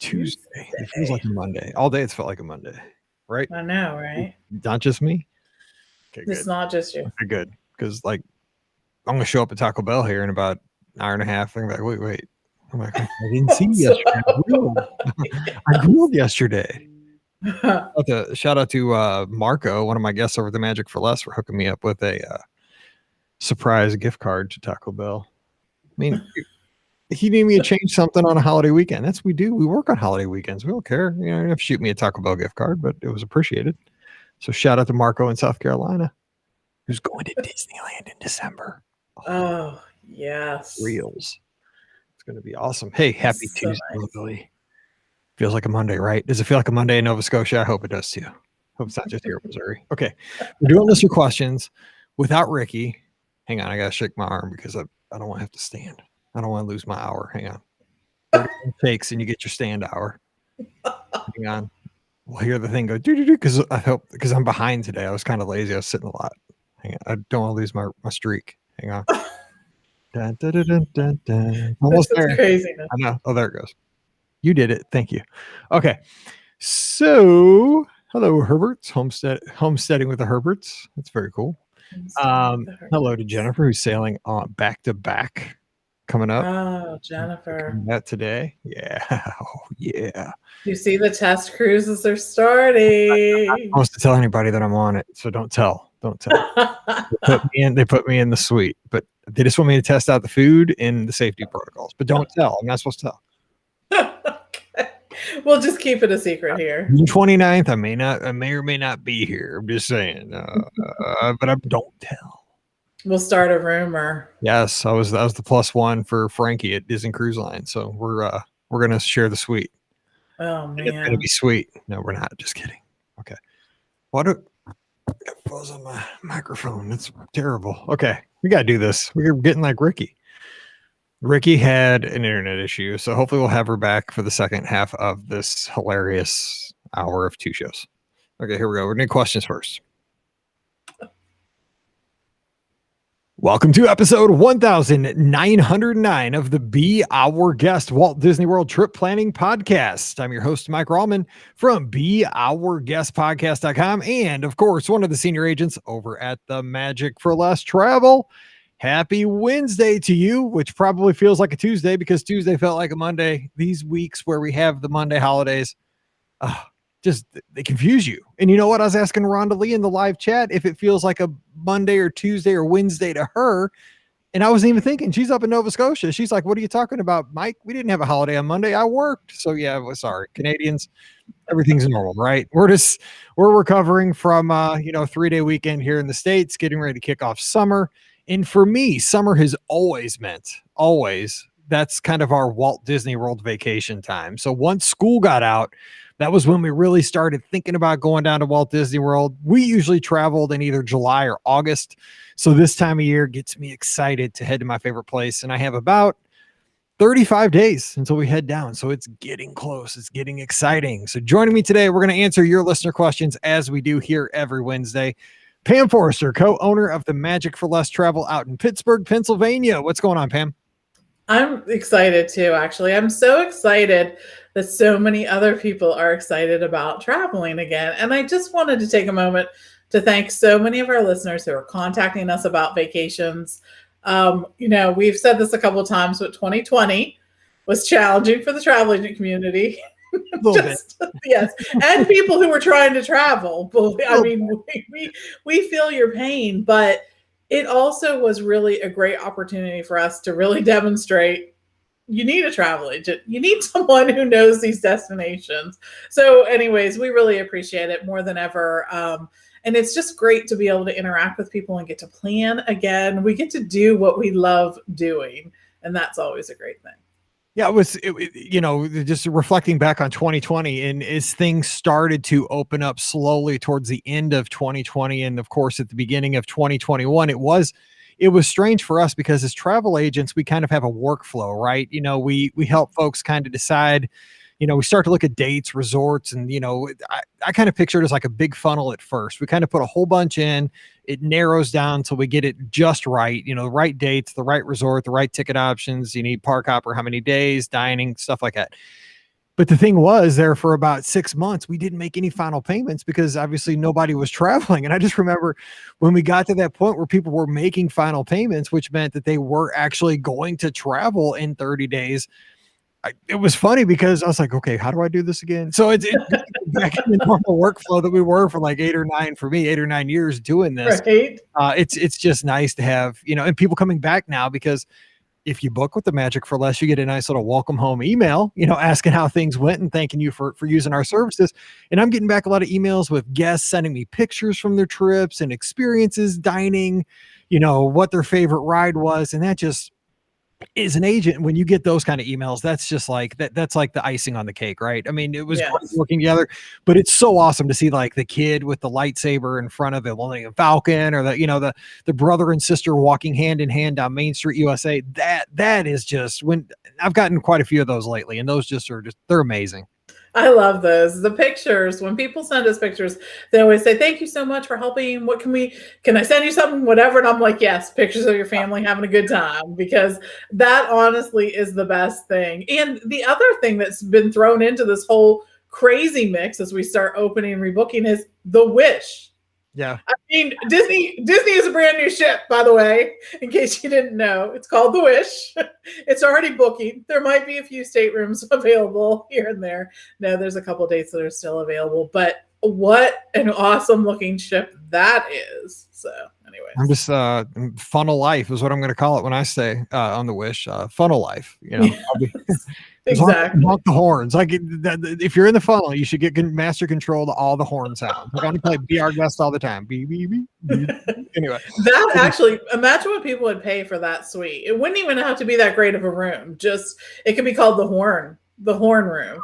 Tuesday. It feels like a Monday. All day it's felt like a Monday, right? I know, right? Not just me. Okay, It's good. not just you. Okay, good. Because like I'm gonna show up at Taco Bell here in about an hour and a half. And I'm like, wait. I'm like, I didn't see you yesterday. I grilled yesterday. Shout out to Marco, one of my guests over at the Magic for Less, for hooking me up with a surprise gift card to Taco Bell. I mean, he needed me to change something on a holiday weekend. That's what we do. We work on holiday weekends. We don't care. You don't have to shoot me a Taco Bell gift card, but it was appreciated. So shout out to Marco in South Carolina, who's going to Disneyland in December. Oh, yes. Reels. It's going to be awesome. Hey, happy Tuesday, Billy. Feels like a Monday, right? Does it feel like a Monday in Nova Scotia? I hope it does too. Hope it's not just here in Missouri. Okay. We're doing listener questions without Ricky. Hang on. I got to shake my arm because I don't want to have to stand. I don't want to lose my hour. Hang on. 30 takes and you get your stand hour. Hang on. We'll hear the thing go do because I'm behind today. I was kind of lazy. I was sitting a lot. Hang on. I don't want to lose my streak. Hang on. Dun, dun, dun, dun, dun, dun. Almost there. Craziness. I know. Oh, there it goes. You did it. Thank you. Okay. So hello, Herberts. Homesteading with the Herberts. That's very cool. Hello to Jennifer, who's sailing on back to back coming up. Oh, Jennifer. That today. Yeah. Oh, yeah. You see the test cruises are starting. I'm not supposed to tell anybody that I'm on it, so don't tell. They put me in the suite, but they just want me to test out the food and the safety protocols. But don't tell. I'm not supposed to tell. Okay. We'll just keep it a secret here. June 29th, I may or may not be here. I'm just saying. But I don't tell. We'll start a rumor. Yes, that was the +1 for Frankie at Disney Cruise Line. So we're gonna share the suite. Oh man, it's gonna be sweet. No, we're not. Just kidding. Okay. It falls on my microphone. It's terrible. Okay, we gotta do this. We're getting like Ricky. Ricky had an internet issue, so hopefully we'll have her back for the second half of this hilarious hour of 2 shows. Okay, here we go. We're doing questions first. Welcome to episode 1909 of the Be Our Guest Walt Disney World Trip Planning Podcast. I'm your host, Mike Rallman from BeOurGuestPodcast.com, and of course, one of the senior agents over at the Magic for Less Travel. Happy Wednesday to you, which probably feels like a Tuesday because Tuesday felt like a Monday. These weeks where we have the Monday holidays, just they confuse you. And you know what? I was asking Rhonda Lee in the live chat if it feels like a Monday or Tuesday or Wednesday to her. And I wasn't even thinking. She's up in Nova Scotia. She's like, what are you talking about, Mike? We didn't have a holiday on Monday. I worked. So yeah, sorry. Canadians, everything's normal, right? We're recovering from 3-day weekend here in the States, getting ready to kick off summer. And for me, summer has always meant, that's kind of our Walt Disney World vacation time. So once school got out, that was when we really started thinking about going down to Walt Disney World. We usually traveled in either July or August. So this time of year gets me excited to head to my favorite place. And I have about 35 days until we head down. So it's getting close. It's getting exciting. So joining me today, we're going to answer your listener questions as we do here every Wednesday. Pam Forrester, co-owner of the Magic for Less Travel out in Pittsburgh, Pennsylvania. What's going on, Pam? I'm excited too, actually. I'm so excited that so many other people are excited about traveling again. And I just wanted to take a moment to thank so many of our listeners who are contacting us about vacations. We've said this a couple of times, but 2020 was challenging for the travel agent community. Yes, and people who were trying to travel. I mean, we feel your pain, but it also was really a great opportunity for us to really demonstrate you need a travel agent. You need someone who knows these destinations. So anyways, we really appreciate it more than ever. And it's just great to be able to interact with people and get to plan again. We get to do what we love doing, and that's always a great thing. Yeah, just reflecting back on 2020 and as things started to open up slowly towards the end of 2020 and of course at the beginning of 2021, it was strange for us because as travel agents, we kind of have a workflow, right? We help folks kind of decide, we start to look at dates, resorts, and, I kind of picture it as like a big funnel at first. We kind of put a whole bunch in, it narrows down until we get it just right, the right dates, the right resort, the right ticket options. You need park hopper, how many days, dining, stuff like that. But the thing was, there for about 6 months, we didn't make any final payments because obviously nobody was traveling. And I just remember when we got to that point where people were making final payments, which meant that they were actually going to travel in 30 days. It was funny because I was like, okay, how do I do this again? So it's back in the normal workflow that we were for like 8 or 9 years doing this. Right. It's just nice to have, and people coming back now, because if you book with the Magic for Less, you get a nice little welcome home email, asking how things went and thanking you for using our services. And I'm getting back a lot of emails with guests sending me pictures from their trips and experiences, dining, what their favorite ride was. And that just is an agent. When you get those kind of emails, that's just like that's like the icing on the cake, right? I mean, it was great working together, but it's so awesome to see like the kid with the lightsaber in front of the Millennium Falcon, or the brother and sister walking hand in hand down Main Street, USA. That is just, when I've gotten quite a few of those lately, and those they're amazing. I love those. The pictures, when people send us pictures, they always say, thank you so much for helping. Can I send you something, whatever? And I'm like, yes, pictures of your family having a good time, because that honestly is the best thing. And the other thing that's been thrown into this whole crazy mix as we start opening and rebooking is the Wish. Yeah. I mean, Disney is a brand new ship, by the way, in case you didn't know. It's called the Wish. It's already booking. There might be a few staterooms available here and there. No, there's a couple dates that are still available, but what an awesome looking ship that is. So anyways, I'm just funnel life is what I'm going to call it when I say on the Wish, funnel life. Exactly. Honk the horns. Like if you're in the funnel, you should get master control to all the horn sounds. We're going to play "Be Our Guest" all the time. Beep, beep, beep, beep. Anyway, that actually, imagine what people would pay for that suite. It wouldn't even have to be that great of a room. Just, it could be called the horn room.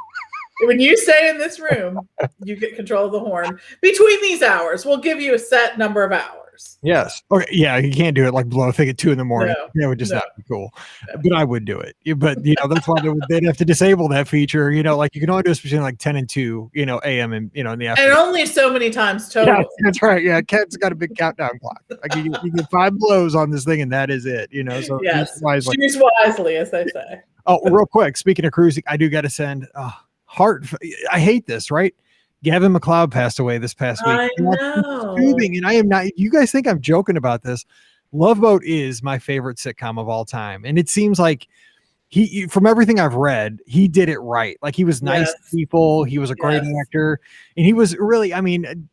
When you stay in this room, you get control of the horn between these hours. We'll give you a set number of hours. Yes. Okay. Yeah, you can't do it like below, I think, at 2 a.m. No, that would just not be cool. But I would do it. But that's why they'd have to disable that feature. Like you can only do this between like 10 and 2, a.m. and in the afternoon. And only so many times total. Yeah, that's right. Yeah, Ken's got a big countdown clock. Like you get 5 blows on this thing, and that is it. So yes, choose wisely, as they say. Oh, real quick. Speaking of cruising, I do got to send heart. I hate this, right? Gavin McLeod passed away this past week. I know. And I am not. You guys think I'm joking about this? Love Boat is my favorite sitcom of all time, and it seems like he, from everything I've read, he did it right. Like he was nice to people. He was a great actor, and he was really. I mean,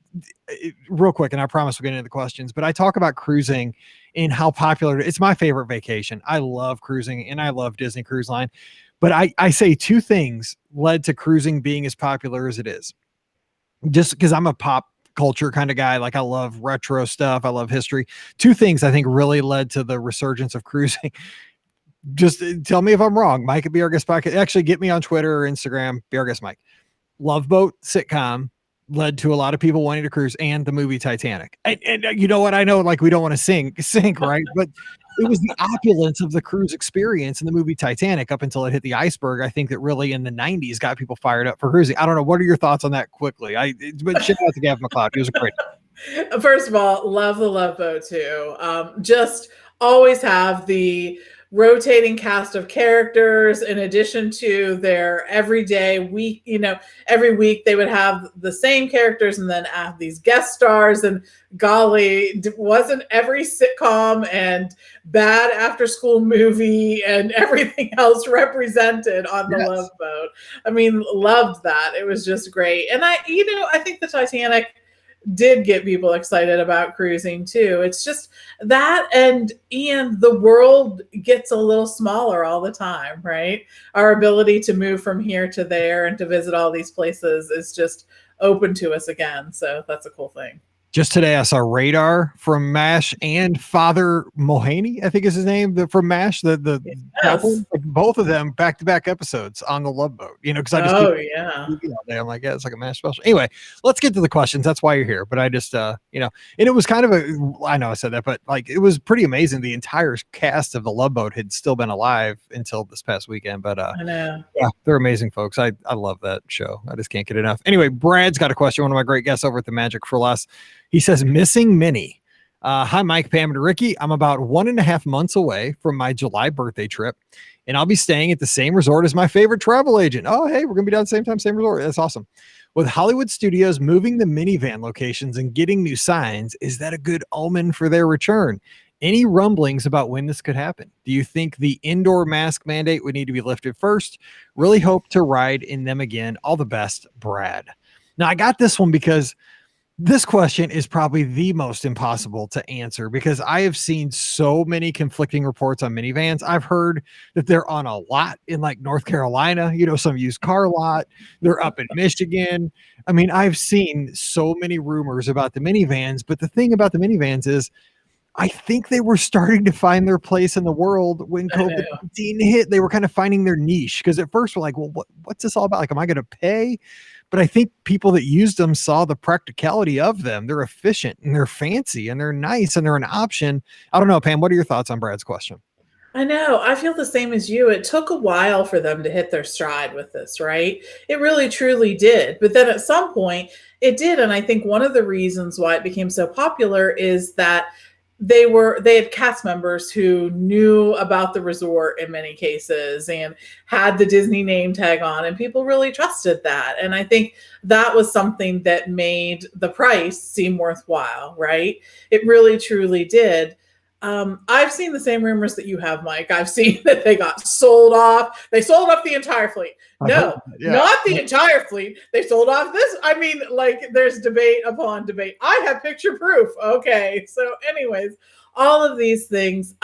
real quick, and I promise we'll get into the questions. But I talk about cruising and how popular it's my favorite vacation. I love cruising, and I love Disney Cruise Line. But I say 2 things led to cruising being as popular as it is. Just because I'm a pop culture kind of guy, like I love retro stuff, I love history. 2 things I think really led to the resurgence of cruising. Just tell me if I'm wrong. Mike at Be Our Guest Podcast. Actually, get me on Twitter or Instagram. Be Our Guest Mike. Love Boat sitcom led to a lot of people wanting to cruise, and the movie Titanic. And you know what? I know, like we don't want to sink, right? But it was the opulence of the cruise experience in the movie Titanic up until it hit the iceberg. I think that really in the 90s got people fired up for cruising. I don't know. What are your thoughts on that quickly? But shout out to Gavin McLeod. He was a great. First of all, love the Love Boat too. Just always have the rotating cast of characters in addition to their everyday week. Every week they would have the same characters and then have these guest stars. And golly, wasn't every sitcom and bad after school movie and everything else represented on the Love Boat? I mean, loved that. It was just great. And I think the Titanic did get people excited about cruising too. It's just that, and the world gets a little smaller all the time, right? Our ability to move from here to there and to visit all these places is just open to us again. So that's a cool thing. Just today, I saw Radar from MASH and Father Mulvaney, I think is his name, from MASH. The couple, like both of them back-to-back episodes on the Love Boat. Because I just I'm like, it's like a MASH special. Anyway, let's get to the questions. That's why you're here. But I just, and it was kind of I know I said that, but like it was pretty amazing. The entire cast of the Love Boat had still been alive until this past weekend. But I know. Yeah, they're amazing folks. I love that show. I just can't get enough. Anyway, Brad's got a question. One of my great guests over at the Magic for Less. He says, missing Minnie. Hi, Mike, Pam, and Ricky. I'm about 1.5 months away from my July birthday trip. and I'll be staying at the same resort as my favorite travel agent. Oh, hey, we're going to be down at the same time, same resort. That's awesome. With Hollywood studios moving the minivan locations and getting new signs, is that a good omen for their return? Any rumblings about when this could happen? Do you think the indoor mask mandate would need to be lifted first? Really hope to ride in them again. All the best, Brad. Now, I got this one because this question is probably the most impossible to answer because I have seen so many conflicting reports on minivans. I've heard that they're on a lot in like North Carolina, some used car lot. They're up in Michigan. I mean, I've seen so many rumors about the minivans, but the thing about the minivans is I think they were starting to find their place in the world when COVID-19 hit. They were kind of finding their niche because at first we're like, well, what's this all about? Like, am I going to pay? But I think people that used them saw the practicality of them. They're efficient and they're fancy and they're nice and they're an option. I don't know, Pam, what are your thoughts on Brad's question? I know. I feel the same as you. It took a while for them to hit their stride with this, right? It really, truly did. But then at some point, it did. And I think one of the reasons why it became so popular is that they had cast members who knew about the resort in many cases and had the Disney name tag on, and people really trusted that. And I think that was something that made the price seem worthwhile, right? It really truly did. I've seen the same rumors that you have, Mike. I've seen that they got sold off. They sold off the entire fleet. No, not the entire fleet. They sold off this. I mean, like, there's debate upon debate. I have picture proof. Okay. So anyways, all of these things.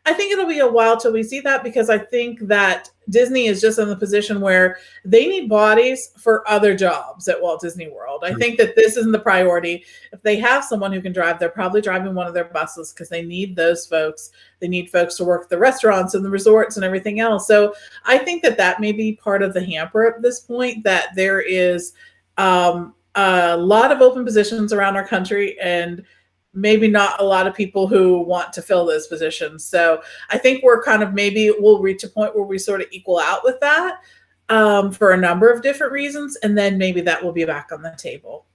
I think it'll be a while till we see that because I think that Disney is just in the position where they need bodies for other jobs at Walt Disney World. I think that this isn't the priority. If they have someone who can drive, they're probably driving one of their buses because they need those folks. They need folks to work the restaurants and the resorts and everything else. So I think that that may be part of the hamper at this point, that there is a lot of open positions around our country and maybe not a lot of people who want to fill those positions. So I think we're kind of, maybe we'll reach a point where we sort of equal out with that for a number of different reasons. And then maybe that will be back on the table.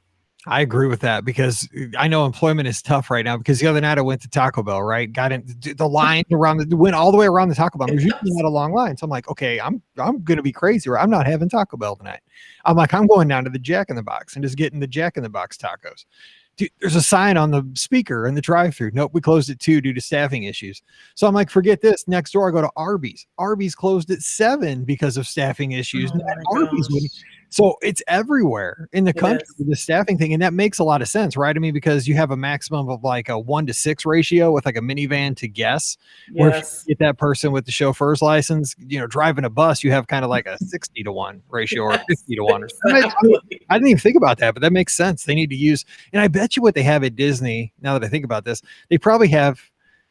I agree with that because I know employment is tough right now because the other night I went to Taco Bell, right? Got in the line went all the way around the Taco Bell. There's usually not a long line. So I'm like, okay, I'm going to be crazy. I'm not having Taco Bell tonight. I'm like, I'm going down to the Jack in the Box and just getting the Jack in the Box tacos. Dude, there's a sign on the speaker in the drive-thru. Nope, we closed at 2 due to staffing issues. So I'm like, forget this. Next door, I go to Arby's. Arby's closed at 7 because of staffing issues. So it's everywhere in the country with the staffing thing. And that makes a lot of sense, right? I mean, because you have a maximum of like a 1-to-6 ratio with like a minivan to guess. Where if you get that person with the chauffeur's license, driving a bus, you have kind of like a 60-to-1 ratio or 50-to-1. Exactly. I didn't even think about that, but that makes sense. They need to use, and I bet you what they have at Disney, now that I think about this, they probably have,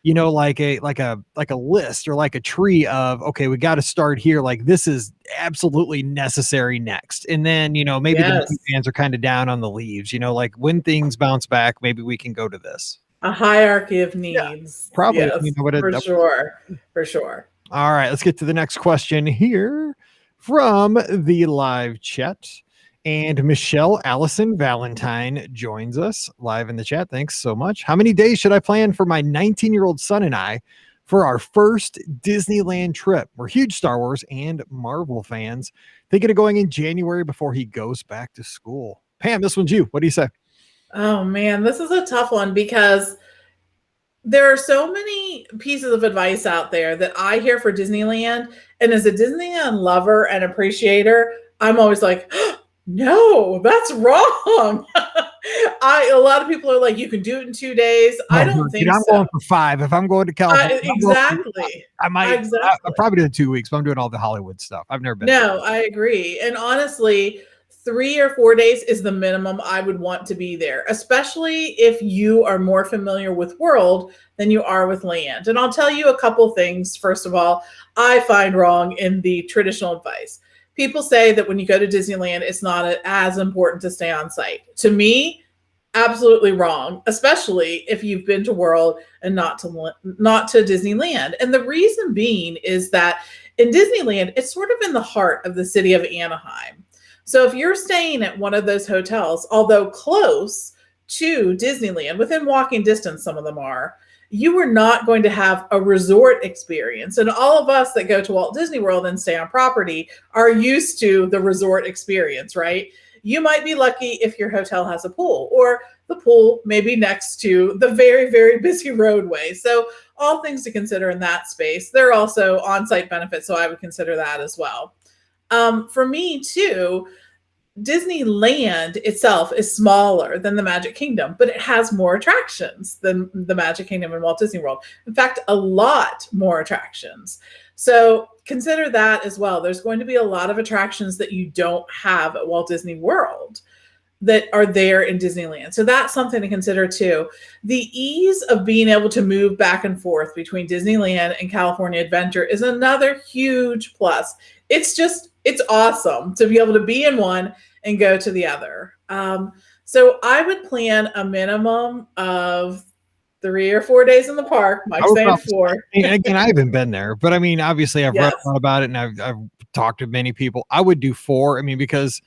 like a list or like a tree of, okay, we got to start here. Like, this is absolutely necessary next. And then, maybe the fans are kind of down on the leaves, like when things bounce back, maybe we can go to this. A hierarchy of needs. Yeah, probably. Yes, for sure. All right, let's get to the next question here from the live chat. And Michelle Allison Valentine joins us live in the chat. Thanks so much. How many days should I plan for my 19-year-old son and I for our first Disneyland trip? We're huge Star Wars and Marvel fans. Thinking of going in January before he goes back to school. Pam, this one's you. What do you say? Oh, man, this is a tough one because there are so many pieces of advice out there that I hear for Disneyland. And as a Disneyland lover and appreciator, I'm always like, no, that's wrong. A lot of people are like, you can do it in 2 days. I don't think I'm going for 5. If I'm going to California, exactly. I might. Exactly. I'm probably doing 2 weeks, but I'm doing all the Hollywood stuff. I've never been. No, I agree. And honestly, 3 or 4 days is the minimum I would want to be there, especially if you are more familiar with World than you are with Land. And I'll tell you a couple things. First of all, I find wrong in the traditional advice. People say that when you go to Disneyland, it's not as important to stay on site. To me, absolutely wrong, especially if you've been to World and not to Disneyland. And the reason being is that in Disneyland, it's sort of in the heart of the city of Anaheim. So if you're staying at one of those hotels, although close to Disneyland, within walking distance, some of them are, you are not going to have a resort experience. And all of us that go to Walt Disney World and stay on property are used to the resort experience, right? You might be lucky if your hotel has a pool, or the pool may be next to the very, very busy roadway. So all things to consider in that space. There are also on-site benefits, so I would consider that as well. For me too, Disneyland itself is smaller than the Magic Kingdom, but it has more attractions than the Magic Kingdom and Walt Disney World. In fact, a lot more attractions. So consider that as well. There's going to be a lot of attractions that you don't have at Walt Disney World that are there in Disneyland. So that's something to consider too. The ease of being able to move back and forth between Disneyland and California Adventure is another huge plus. It's awesome to be able to be in one and go to the other. So I would plan a minimum of 3 or 4 days in the park. Mike's saying 4. Again, I haven't been there, but I mean, obviously I've read a lot about it and I've talked to many people. I would do 4. I mean, because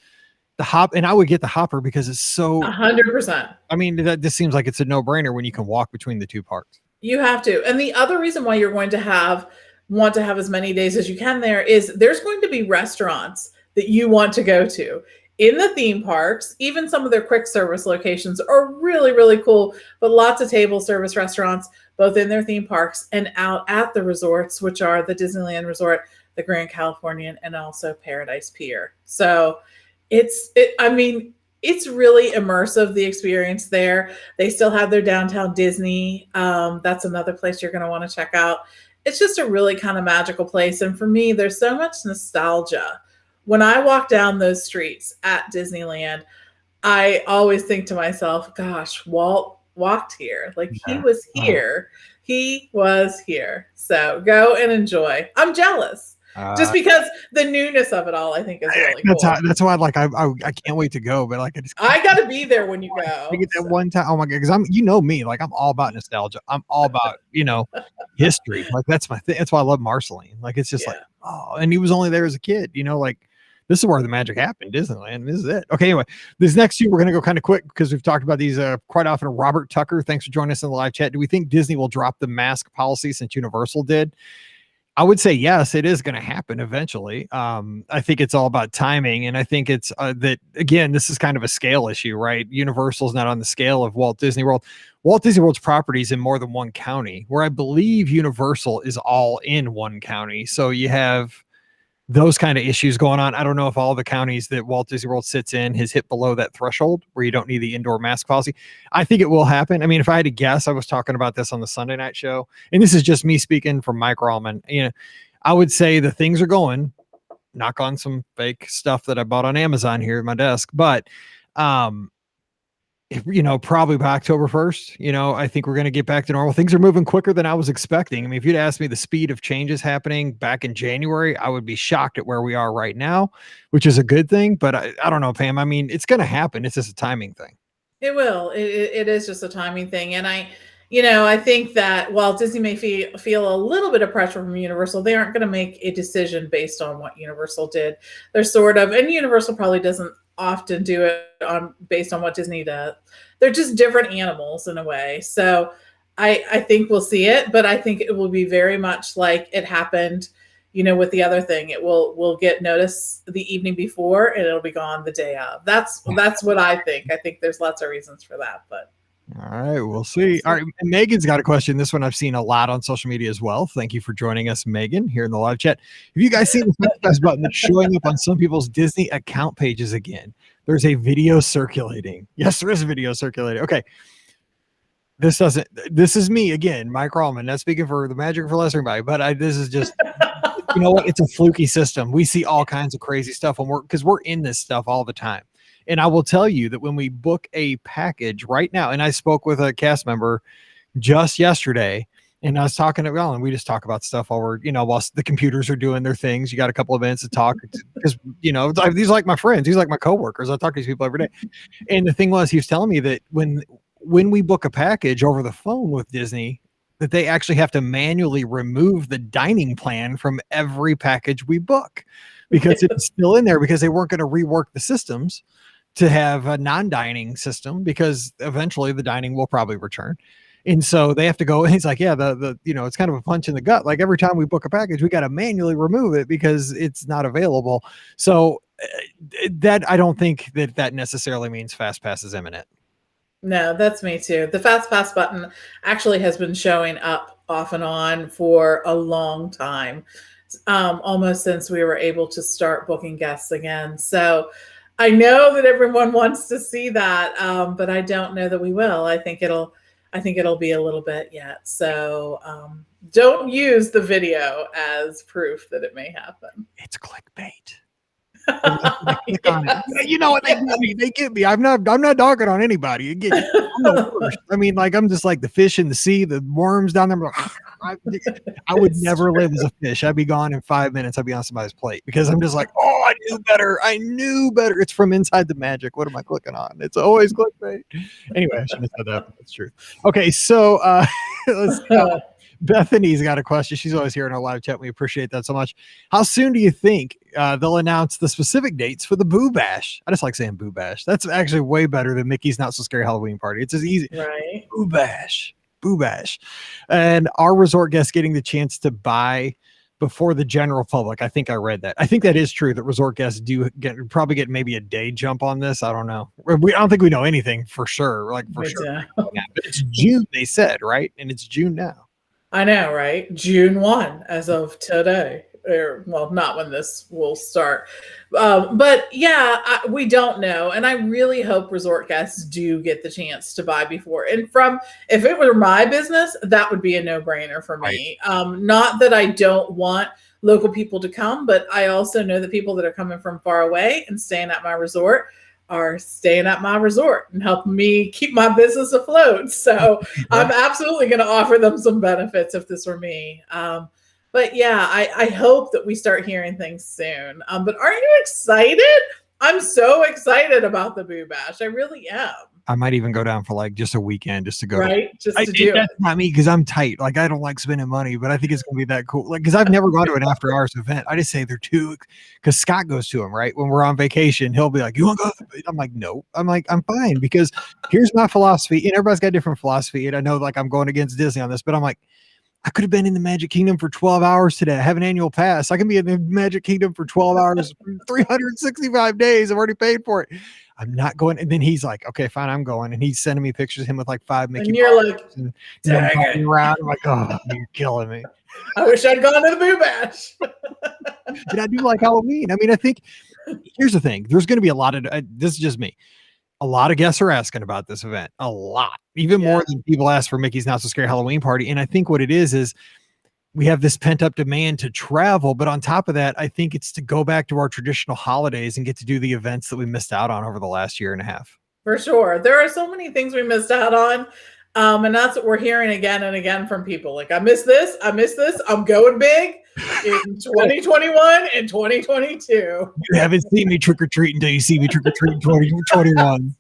I would get the hopper because it's so 100%. I mean, that just seems like it's a no-brainer when you can walk between the two parks. You have to. And the other reason why you're going to want to have as many days as you can there is there's going to be restaurants that you want to go to in the theme parks. Even some of their quick service locations are really, really cool, but lots of table service restaurants, both in their theme parks and out at the resorts, which are the Disneyland Resort, the Grand Californian, and also Paradise Pier. So it's really immersive, the experience there. They still have their downtown Disney. That's another place you're going to want to check out. It's just a really kind of magical place. And for me, there's so much nostalgia. When I walk down those streets at Disneyland, I always think to myself, gosh, Walt walked here. Like he was here. He was here. So go and enjoy. I'm jealous. Just because the newness of it all, I think is really cool. That's why I can't wait to go. But like I got to be there when you go. I get that one time. Oh my god, because I'm me, like I'm all about nostalgia. I'm all about history. Like that's my thing. That's why I love Marceline. Like it's just like and he was only there as a kid. Like this is where the magic happened. Disneyland. This is it. Okay. Anyway, this next 2 we're gonna go kind of quick because we've talked about these quite often. Robert Tucker, thanks for joining us in the live chat. Do we think Disney will drop the mask policy since Universal did? I would say yes, it is going to happen eventually. I think it's all about timing. And I think it's that, again, this is kind of a scale issue, right? Universal's not on the scale of Walt Disney World. Walt Disney World's properties in more than one county, where I believe Universal is all in one county. So you have those kind of issues going on. I don't know if all the counties that Walt Disney World sits in has hit below that threshold where you don't need the indoor mask policy. I think it will happen. I mean, if I had to guess, I was talking about this on the Sunday night show, and this is just me speaking from Mike Rallman. I would say the things are going, knock on some fake stuff that I bought on Amazon here at my desk, but probably by October 1st, I think we're going to get back to normal. Things are moving quicker than I was expecting. I mean, if you'd asked me the speed of changes happening back in January, I would be shocked at where we are right now, which is a good thing. But I don't know, Pam. I mean, it's going to happen. It's just a timing thing. It will. It is just a timing thing. And I think that while Disney may feel a little bit of pressure from Universal, they aren't going to make a decision based on what Universal did. They're and Universal probably doesn't often do it based on what Disney does. They're just different animals in a way. So I think we'll see it, but I think it will be very much like it happened, with the other thing. We'll get notice the evening before and it'll be gone the day of. That's what I think. I think there's lots of reasons for that, but. All right, we'll see. All right, Megan's got a question. This one I've seen a lot on social media as well. Thank you for joining us, Megan, here in the live chat. Have you guys seen the podcast button that's showing up on some people's Disney account pages again? There's a video circulating. Yes, there is a video circulating. Okay. This is me again, Mike Rallman, not speaking for the Magic for Lesser Everybody, but this is just, you know what? It's a fluky system. We see all kinds of crazy stuff because we're in this stuff all the time. And I will tell you that when we book a package right now, and I spoke with a cast member just yesterday, and I was talking to Ellen, and we just talk about stuff while while the computers are doing their things. You got a couple of minutes to talk because, these are like my friends. These are like my coworkers. I talk to these people every day. And the thing was, he was telling me that when we book a package over the phone with Disney, that they actually have to manually remove the dining plan from every package we book because it's still in there because they weren't going to rework the systems to have a non-dining system because eventually the dining will probably return. And so they have to go, and he's like, yeah, it's kind of a punch in the gut. Like every time we book a package, we got to manually remove it because it's not available. So that I don't think that necessarily means Fast Pass is imminent. No, that's me too. The Fast Pass button actually has been showing up off and on for a long time, almost since we were able to start booking guests again. So I know that everyone wants to see that, but I don't know that we will. I think it'll be a little bit yet. So don't use the video as proof that it may happen. It's clickbait. Click on it. You know what they get me? They get me. I'm not dogging on anybody. Again, I'm the worst. I mean, like I'm just like the fish in the sea, the worms down there. I would never live as a fish. I'd be gone in 5 minutes. I'd be on somebody's plate because I'm just like, oh, I knew better. It's from Inside the Magic. What am I clicking on? It's always clickbait. Anyway, I shouldn't have said that, but that's true. Okay, so let's go. Bethany's got a question. She's always here in our live chat. We appreciate that so much. How soon do you think they'll announce the specific dates for the Boo Bash? I just like saying Boo Bash. That's actually way better than Mickey's Not So Scary Halloween Party. It's as easy. Right. Boo Bash. Boo Bash. And our resort guests getting the chance to buy before the general public. I think I read that. I think that is true that resort guests probably get maybe a day jump on this. I don't know. I don't think we know anything for sure. Like for sure. Yeah, but it's June, they said, right? And it's June now. I know, right? June 1 as of today. Or, well, not when this will start. But yeah, we don't know. And I really hope resort guests do get the chance to buy before. And if it were my business, that would be a no-brainer for me. Right. Not that I don't want local people to come, but I also know that people that are coming from far away and staying at my resort are staying at my resort and helping me keep my business afloat. So I'm absolutely going to offer them some benefits if this were me. But yeah, I hope that we start hearing things soon. But aren't you excited? I'm so excited about the Boo Bash. I really am. I might even go down for like just a weekend just to go. Right. Just to do it. That's not me because I'm tight. Like I don't like spending money, but I think it's going to be that cool. Like, because I've never gone to an after hours event. I just say they're too, because Scott goes to them, right? When we're on vacation, he'll be like, you want to go? I'm like, no. I'm like, I'm fine because here's my philosophy. And everybody's got a different philosophy. And I know like I'm going against Disney on this, but I'm like, I could have been in the Magic Kingdom for 12 hours today. I have an annual pass. I can be in the Magic Kingdom for 12 hours, 365 days. I've already paid for it. I'm not going. And then he's like, okay, fine, I'm going. And he's sending me pictures of him with like 5 Mickey. And you're like, dang it. Around. I'm like, oh, you're killing me. I wish I'd gone to the Boo Bash. But I do like Halloween. I mean, I think here's the thing. There's going to be a lot of, this is just me. A lot of guests are asking about this event. A lot. Even more than people ask for Mickey's Not So Scary Halloween Party. And I think what it is we have this pent up demand to travel. But on top of that, I think it's to go back to our traditional holidays and get to do the events that we missed out on over the last year and a half. For sure. There are so many things we missed out on. And that's what we're hearing again and again from people. Like, I miss this. I'm going big in 2021 and 2022. You haven't seen me trick or treat until you see me trick or treat in 2021.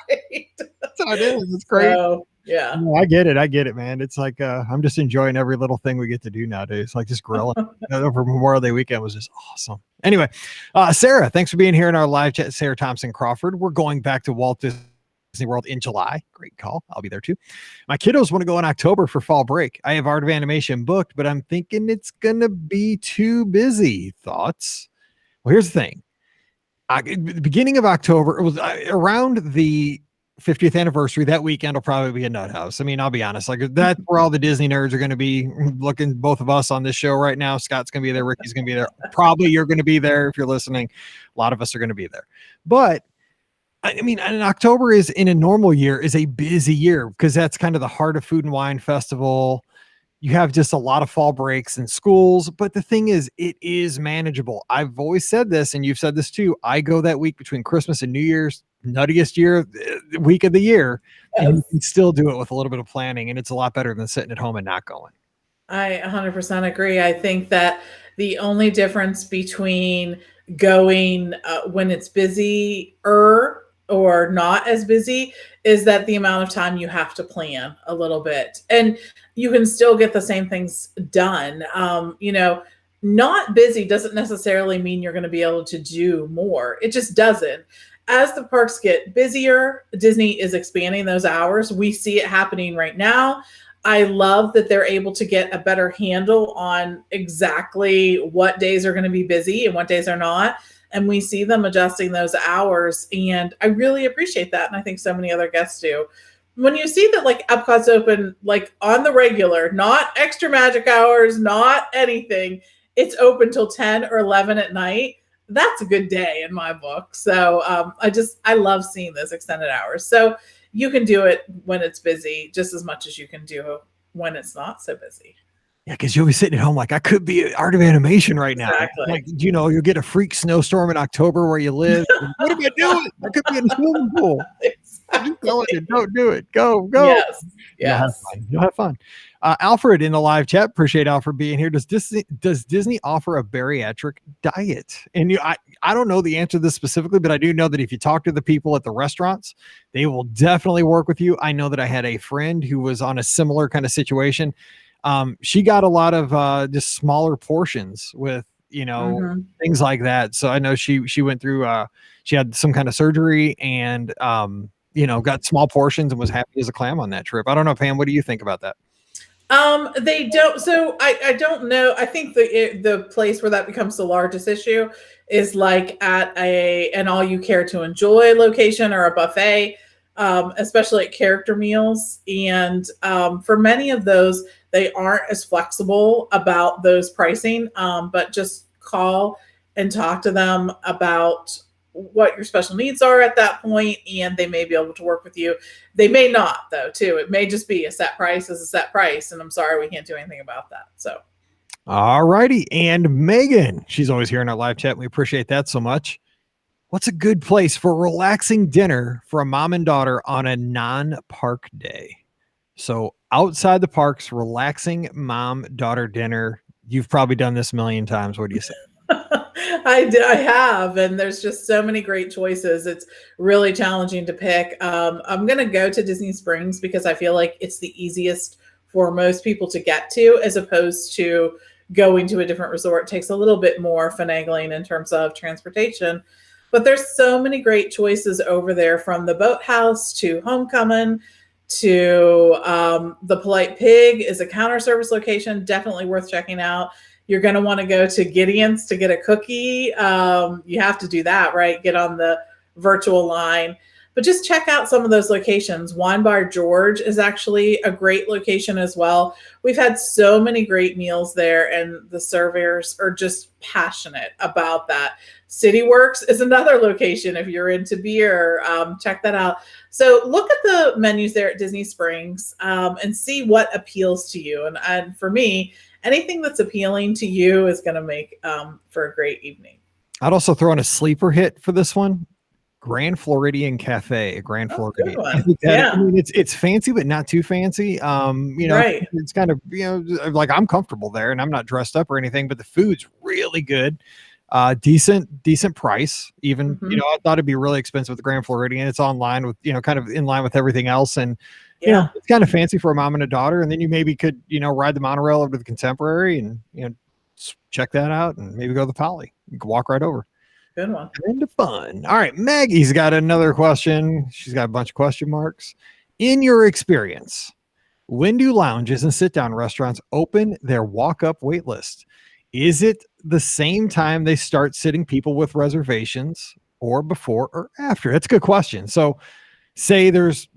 Right. That's how it is. It's great. So, yeah. I get it, man. It's like I'm just enjoying every little thing we get to do nowadays. Like just grilling over Memorial Day weekend was just awesome. Anyway, Sarah, thanks for being here in our live chat. Sarah Thompson Crawford. We're going back to Walt Disney World in July. Great call. I'll be there too. My kiddos want to go in October for fall break. I have Art of Animation booked, but I'm thinking it's gonna be too busy. Thoughts? Well, here's the thing. The beginning of October, it was around the 50th anniversary. That weekend will probably be a nut house. I mean, I'll be honest, like that's where all the Disney nerds are going to be looking. Both of us on this show right now. Scott's going to be there. Ricky's going to be there. Probably you're going to be there if you're listening. A lot of us are going to be there. But I mean, and October is in a normal year is a busy year because that's kind of the heart of Food and Wine Festival. You have just a lot of fall breaks in schools, but the thing is, it is manageable. I've always said this, and you've said this too. I go that week between Christmas and New Year's, nuttiest week of the year, and you can still do it with a little bit of planning, and it's a lot better than sitting at home and not going. I 100% agree. I think that the only difference between going when it's busier or not as busy is that the amount of time you have to plan a little bit, and you can still get the same things done. Not busy doesn't necessarily mean you're going to be able to do more. It just doesn't. as the parks get busier, Disney is expanding those hours. We see it happening right now. I love that they're able to get a better handle on exactly what days are going to be busy and what days are not. And we see them adjusting those hours. And I really appreciate that. And I think so many other guests do. When you see that like Epcot's open, like on the regular, not extra magic hours, not anything, it's open till 10 or 11 at night. That's a good day in my book. So I love seeing those extended hours. So you can do it when it's busy just as much as you can do when it's not so busy. Yeah, because you'll be sitting at home like, I could be at Art of Animation right now. Exactly. Like, you'll get a freak snowstorm in October where you live. What am I doing? I could be in a swimming pool. Exactly. Don't do it. Go. Yes. You'll have fun. Alfred in the live chat. Appreciate Alfred being here. Does Disney offer a bariatric diet? And I don't know the answer to this specifically, but I do know that if you talk to the people at the restaurants, they will definitely work with you. I know that I had a friend who was on a similar kind of situation. She got a lot of just smaller portions with things like that. So I know she went through she had some kind of surgery and got small portions and was happy as a clam on that trip. I don't know, Pam, what do you think about that? They don't. So I don't know. I think the place where that becomes the largest issue is like at an all you care to enjoy location or a buffet, especially at character meals. And for many of those, they aren't as flexible about those pricing. But just call and talk to them about what your special needs are at that point, and they may be able to work with you. They may not, though, too. It may just be a set price is a set price, and I'm sorry we can't do anything about that. So, all righty. And Megan, she's always here in our live chat. We appreciate that so much. What's a good place for relaxing dinner for a mom and daughter on a non-park day? So outside the parks, relaxing mom-daughter dinner. You've probably done this a million times. What do you say? I have, and there's just so many great choices. It's really challenging to pick. I'm going to go to Disney Springs because I feel like it's the easiest for most people to get to, as opposed to going to a different resort. It takes a little bit more finagling in terms of transportation, but there's so many great choices over there, from the Boathouse to Homecoming to the Polite Pig is a counter service location, definitely worth checking out. You're going to want to go to Gideon's to get a cookie. You have to do that, right? Get on the virtual line. But just check out some of those locations. Wine Bar George is actually a great location as well. We've had so many great meals there, and the servers are just passionate about that. City Works is another location if you're into beer. Check that out. So look at the menus there at Disney Springs and see what appeals to you. And for me, anything that's appealing to you is going to make for a great evening. I'd also throw in a sleeper hit for this one. Grand Floridian Cafe, Grand Floridian. I mean, it's fancy, but not too fancy. Right. It's kind of, like I'm comfortable there and I'm not dressed up or anything, but the food's really good. Decent price. Even, I thought it'd be really expensive with the Grand Floridian. It's online with, kind of in line with everything else. And, it's kind of fancy for a mom and a daughter. And then you maybe could, ride the monorail over to the Contemporary and, check that out and maybe go to the Poly. You can walk right over. Good one. Kind of fun. All right. Maggie's got another question. She's got a bunch of question marks. In your experience, when do lounges and sit-down restaurants open their walk-up wait list? Is it the same time they start sitting people with reservations, or before or after? That's a good question. So say there's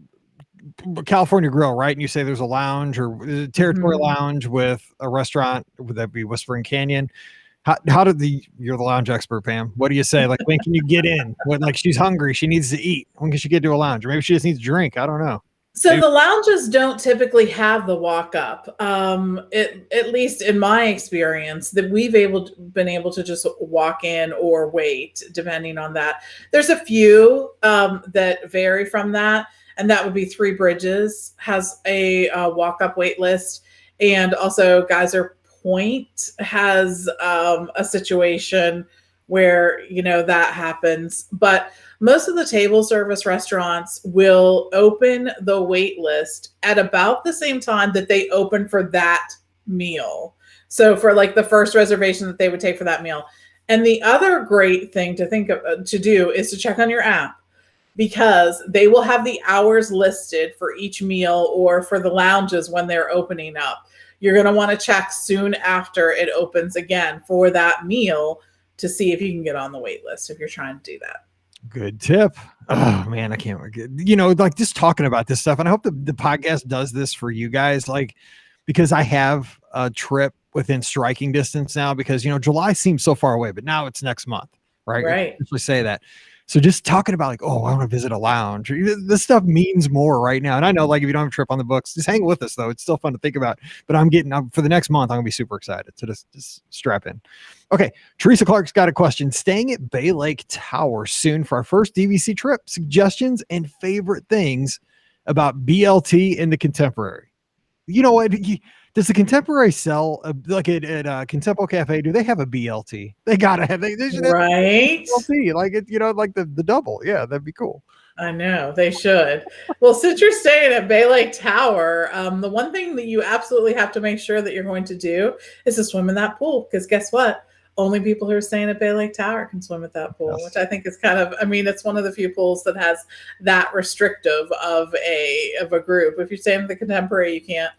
California Grill, right? And you say there's a lounge or a territory lounge with a restaurant. Would that be Whispering Canyon? How did you're the lounge expert, Pam. What do you say? Like, when can you get in? When, like, she's hungry, she needs to eat. When can she get to a lounge? Or maybe she just needs to drink. I don't know. So the lounges don't typically have the walk up. At least in my experience, that we've been able to just walk in or wait, depending on that. There's a few that vary from that, and that would be Three Bridges has a walk up wait list, and also Geyser Point has a situation where that happens. But most of the table service restaurants will open the wait list at about the same time that they open for that meal. So for like the first reservation that they would take for that meal. And the other great thing to think of to do is to check on your app. because they will have the hours listed for each meal or for the lounges when they're opening up. You're going to want to check soon after it opens again for that meal to see if you can get on the wait list if you're trying to do that. Good tip. Oh man, I can't, like just talking about this stuff. And I hope the podcast does this for you guys, like, because I have a trip within striking distance now, because, July seems so far away, but now it's next month, right? Right. We say that. So just talking about like, oh, I want to visit a lounge. This stuff means more right now. And I know, like, if you don't have a trip on the books, just hang with us though. It's still fun to think about. But for the next month, I'm gonna be super excited. So just strap in. Okay, Teresa Clark's got a question. Staying at Bay Lake Tower soon for our first DVC trip. Suggestions and favorite things about BLT in the Contemporary. You know what? Does the Contemporary sell like at Contempo Cafe? Do they have a BLT? They gotta have. They should have right. BLT, like it, like the double. Yeah, that'd be cool. I know they should. Well, since you're staying at Bay Lake Tower, the one thing that you absolutely have to make sure that you're going to do is to swim in that pool. Because guess what? Only people who are staying at Bay Lake Tower can swim at that pool, which I think is kind of, it's one of the few pools that has that restrictive of a group. If you're staying at the Contemporary, you can't.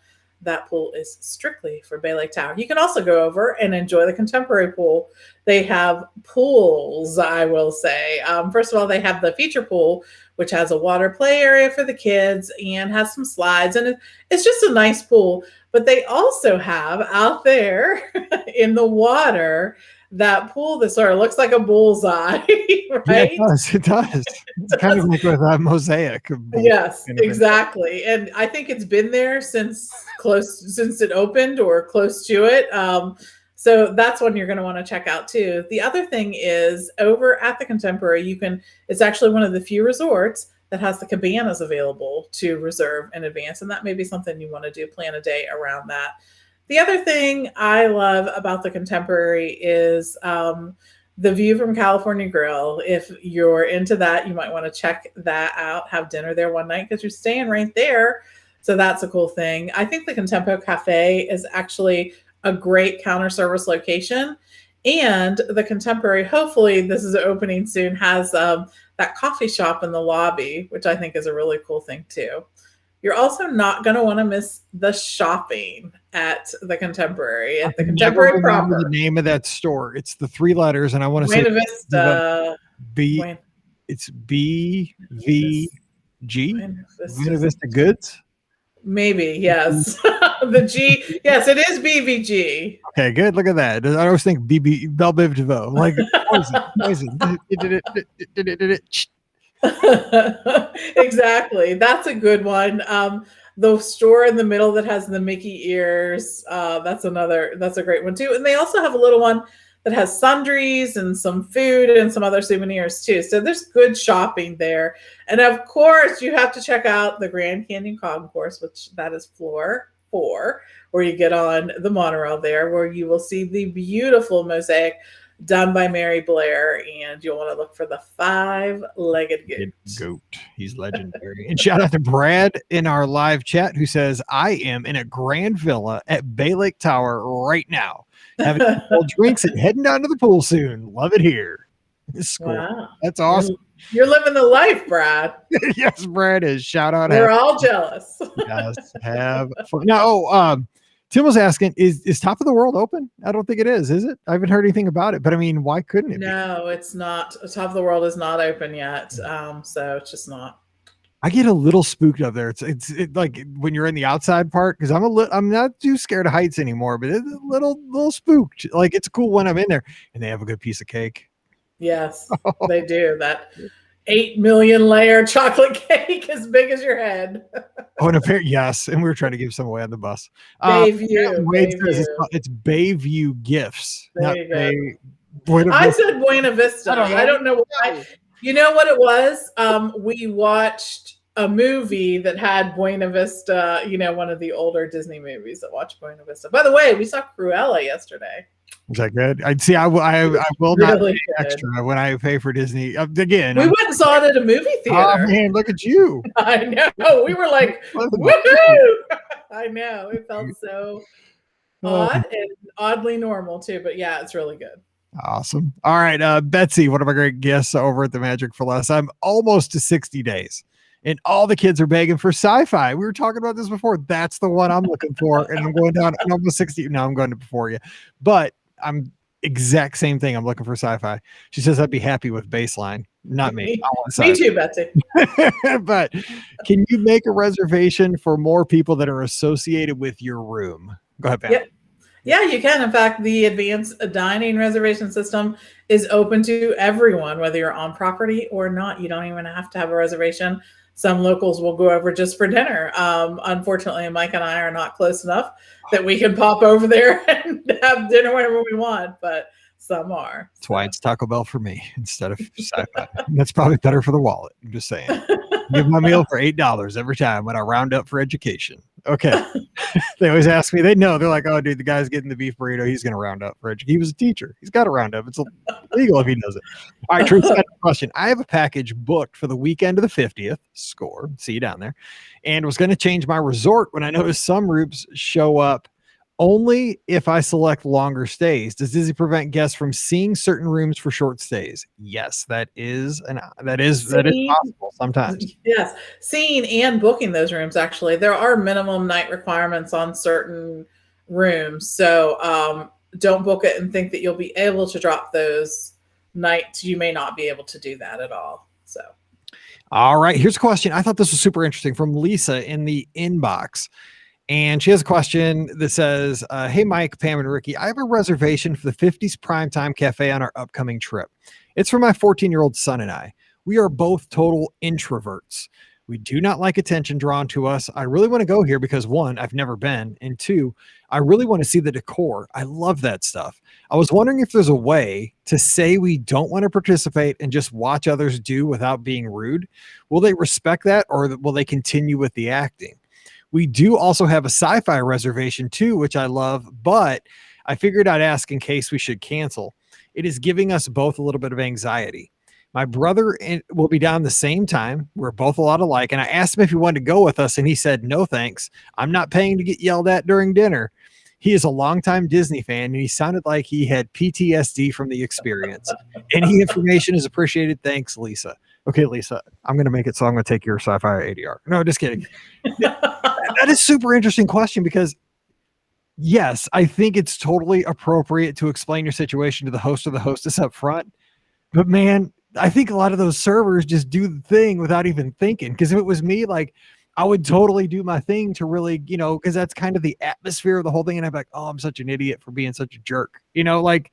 That pool is strictly for Bay Lake Tower. You can also go over and enjoy the Contemporary pool. They have pools, I will say. First of all, they have the feature pool, which has a water play area for the kids and has some slides. And it's just a nice pool. But they also have out there in the water that pool that sort of looks like a bullseye, right? Yeah, it does. It's kind of like with a mosaic. Yes, exactly. And I think it's been there since it opened or close to it. So that's one you're going to want to check out too. The other thing is over at the Contemporary, it's actually one of the few resorts that has the cabanas available to reserve in advance. And that may be something you want to do, plan a day around that. The other thing I love about the Contemporary is the view from California Grill. If you're into that, you might want to check that out, have dinner there one night because you're staying right there. So that's a cool thing. I think the Contempo Cafe is actually a great counter service location. And the Contemporary, hopefully this is opening soon, has that coffee shop in the lobby, which I think is a really cool thing too. You're also not going to want to miss the shopping at the Contemporary. At the Contemporary proper. The name of that store. It's the 3 letters, and I want to say Buena Vista. It's BVG. Buena Vista Goods. Maybe, yes. The G, yes, it is BVG. Okay, good. Look at that. I always think BB Belle Biv DeVoe. Like poison. Exactly. That's a good one. The store in the middle that has the Mickey ears, that's a great one too. And they also have a little one that has sundries and some food and some other souvenirs too. So there's good shopping there. And of course, you have to check out the Grand Canyon Concourse, which that is floor 4, where you get on the monorail there, where you will see the beautiful mosaic done by Mary Blair, and you'll want to look for the 5-legged goat. He's legendary. And shout out to Brad in our live chat who says, I am in a grand villa at Bay Lake Tower right now, having cold drinks and heading down to the pool soon. Love it here. It's cool. Wow. That's awesome. You're living the life, Brad. Yes, Brad is. Shout out. We're all jealous. Yes, have fun. Now, Tim was asking, is Top of the World open? I don't think it is it? I haven't heard anything about it, but I mean, why couldn't it be? No, it's not. Top of the World is not open yet. So it's just not. I get a little spooked up there. It's like when you're in the outside part, because I'm not too scared of heights anymore, but it's a little spooked. Like it's cool when I'm in there and they have a good piece of cake. Yes, they do. That 8 million layer chocolate cake as big as your head. Yes, and we were trying to give some away on the bus. Bayview. It's Bayview Gifts. There you go. I said Buena Vista. I don't know why. You know what it was? We watched a movie that had Buena Vista, one of the older Disney movies that watched Buena Vista. By the way, we saw Cruella yesterday. Is that good? I'd see. I will not pay extra when I pay for Disney. Again, we went and saw it at a movie theater. Oh man, look at you! I know. We were like, woohoo! I know. It felt so odd and oddly normal too. But yeah, it's really good. Awesome. All right. Betsy, one of our great guests over at the Magic for Less. I'm almost to 60 days and all the kids are begging for sci-fi. We were talking about this before. That's the one I'm looking for. And I'm going down and almost 60. No, I'm going to before you, but I'm exact same thing. I'm looking for sci-fi. She says I'd be happy with baseline. Not me. I want Me too, Betsy. But can you make a reservation for more people that are associated with your room? Go ahead, Pam. Yep. Yeah, you can. In fact, the advanced dining reservation system is open to everyone, whether you're on property or not. You don't even have to have a reservation. Some locals will go over just for dinner. Unfortunately, Mike and I are not close enough that we can pop over there and have dinner whenever we want, but some are. That's why it's Taco Bell for me instead of sci-fi. That's probably better for the wallet. I'm just saying. Give my meal for $8 every time when I round up for education. Okay. They always ask me, they know, they're like, oh dude, the guy's getting the beef burrito. He's going to round up for education. He was a teacher. He's got to round up. It's illegal if he does it. All right. True. Question. I have a package booked for the weekend of the 50th score. See you down there. And was going to change my resort when I noticed some rooms show up only if I select longer stays. Does Disney prevent guests from seeing certain rooms for short stays? Yes, that is possible sometimes. Yes, seeing and booking those rooms. Actually, there are minimum night requirements on certain rooms, so don't book it and think that you'll be able to drop those nights. You may not be able to do that at all. So, all right, here's a question. I thought this was super interesting from Lisa in the inbox. And she has a question that says, hey, Mike, Pam, and Ricky, I have a reservation for the 50s Primetime Cafe on our upcoming trip. It's for my 14-year-old son and I. We are both total introverts. We do not like attention drawn to us. I really want to go here because, one, I've never been, and two, I really want to see the decor. I love that stuff. I was wondering if there's a way to say we don't want to participate and just watch others do without being rude. Will they respect that, or will they continue with the acting? We do also have a sci-fi reservation too, which I love, but I figured I'd ask in case we should cancel. It is giving us both a little bit of anxiety. My brother will be down the same time. We're both a lot alike. And I asked him if he wanted to go with us, and he said, no, thanks. I'm not paying to get yelled at during dinner. He is a longtime Disney fan, and he sounded like he had PTSD from the experience. Any information is appreciated. Thanks, Lisa. Okay, Lisa, I'm going to make it so I'm going to take your sci-fi ADR. No, just kidding. That is a super interesting question because, yes, I think it's totally appropriate to explain your situation to the host or the hostess up front. But, man, I think a lot of those servers just do the thing without even thinking. Because if it was me, like, I would totally do my thing to really, because that's kind of the atmosphere of the whole thing. And I'm like, oh, I'm such an idiot for being such a jerk. Like,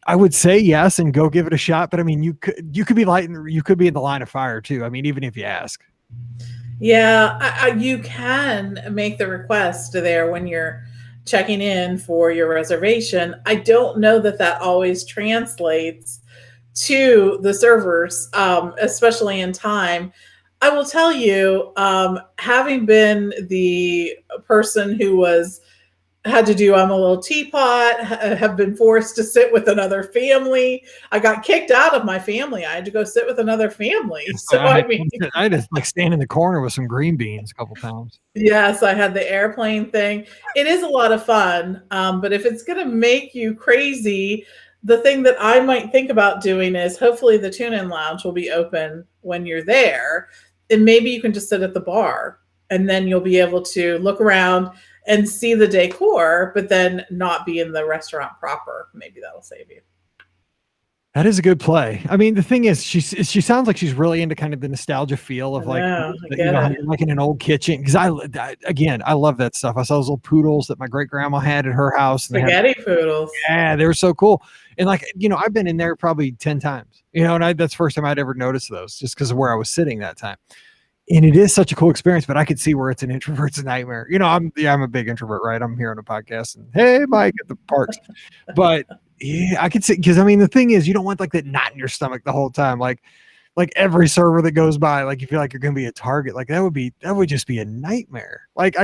I would say yes and go give it a shot. But I mean, you could be you could be in the line of fire too. I mean, even if you ask. Yeah, you can make the request there when you're checking in for your reservation. I don't know that always translates to the servers, especially in time. I will tell you, having been the person who had to do I'm a little teapot, have been forced to sit with another family. I got kicked out of my family. I had to go sit with another family. So I just like stand in the corner with some green beans a couple times. Yes, I had the airplane thing. It is a lot of fun. But if it's going to make you crazy, the thing that I might think about doing is hopefully the tune-in lounge will be open when you're there. And maybe you can just sit at the bar and then you'll be able to look around and see the decor, but then not be in the restaurant proper. Maybe that'll save you. That is a good play. I mean, the thing is, she sounds like she's really into kind of the nostalgia feel of like in an old kitchen. Because I love that stuff. I saw those little poodles that my great grandma had at her house. Spaghetti poodles. Yeah, they were so cool. And like, I've been in there probably 10 times. And that's the first time I'd ever noticed those, just because of where I was sitting that time. And it is such a cool experience, but I could see where it's an introvert's nightmare. I'm a big introvert, right? I'm here on a podcast and hey, Mike at the parks. But yeah, I could see, because I mean, the thing is, you don't want like that knot in your stomach the whole time. Like every server that goes by, like you feel like you're going to be a target. Like that would just be a nightmare. Like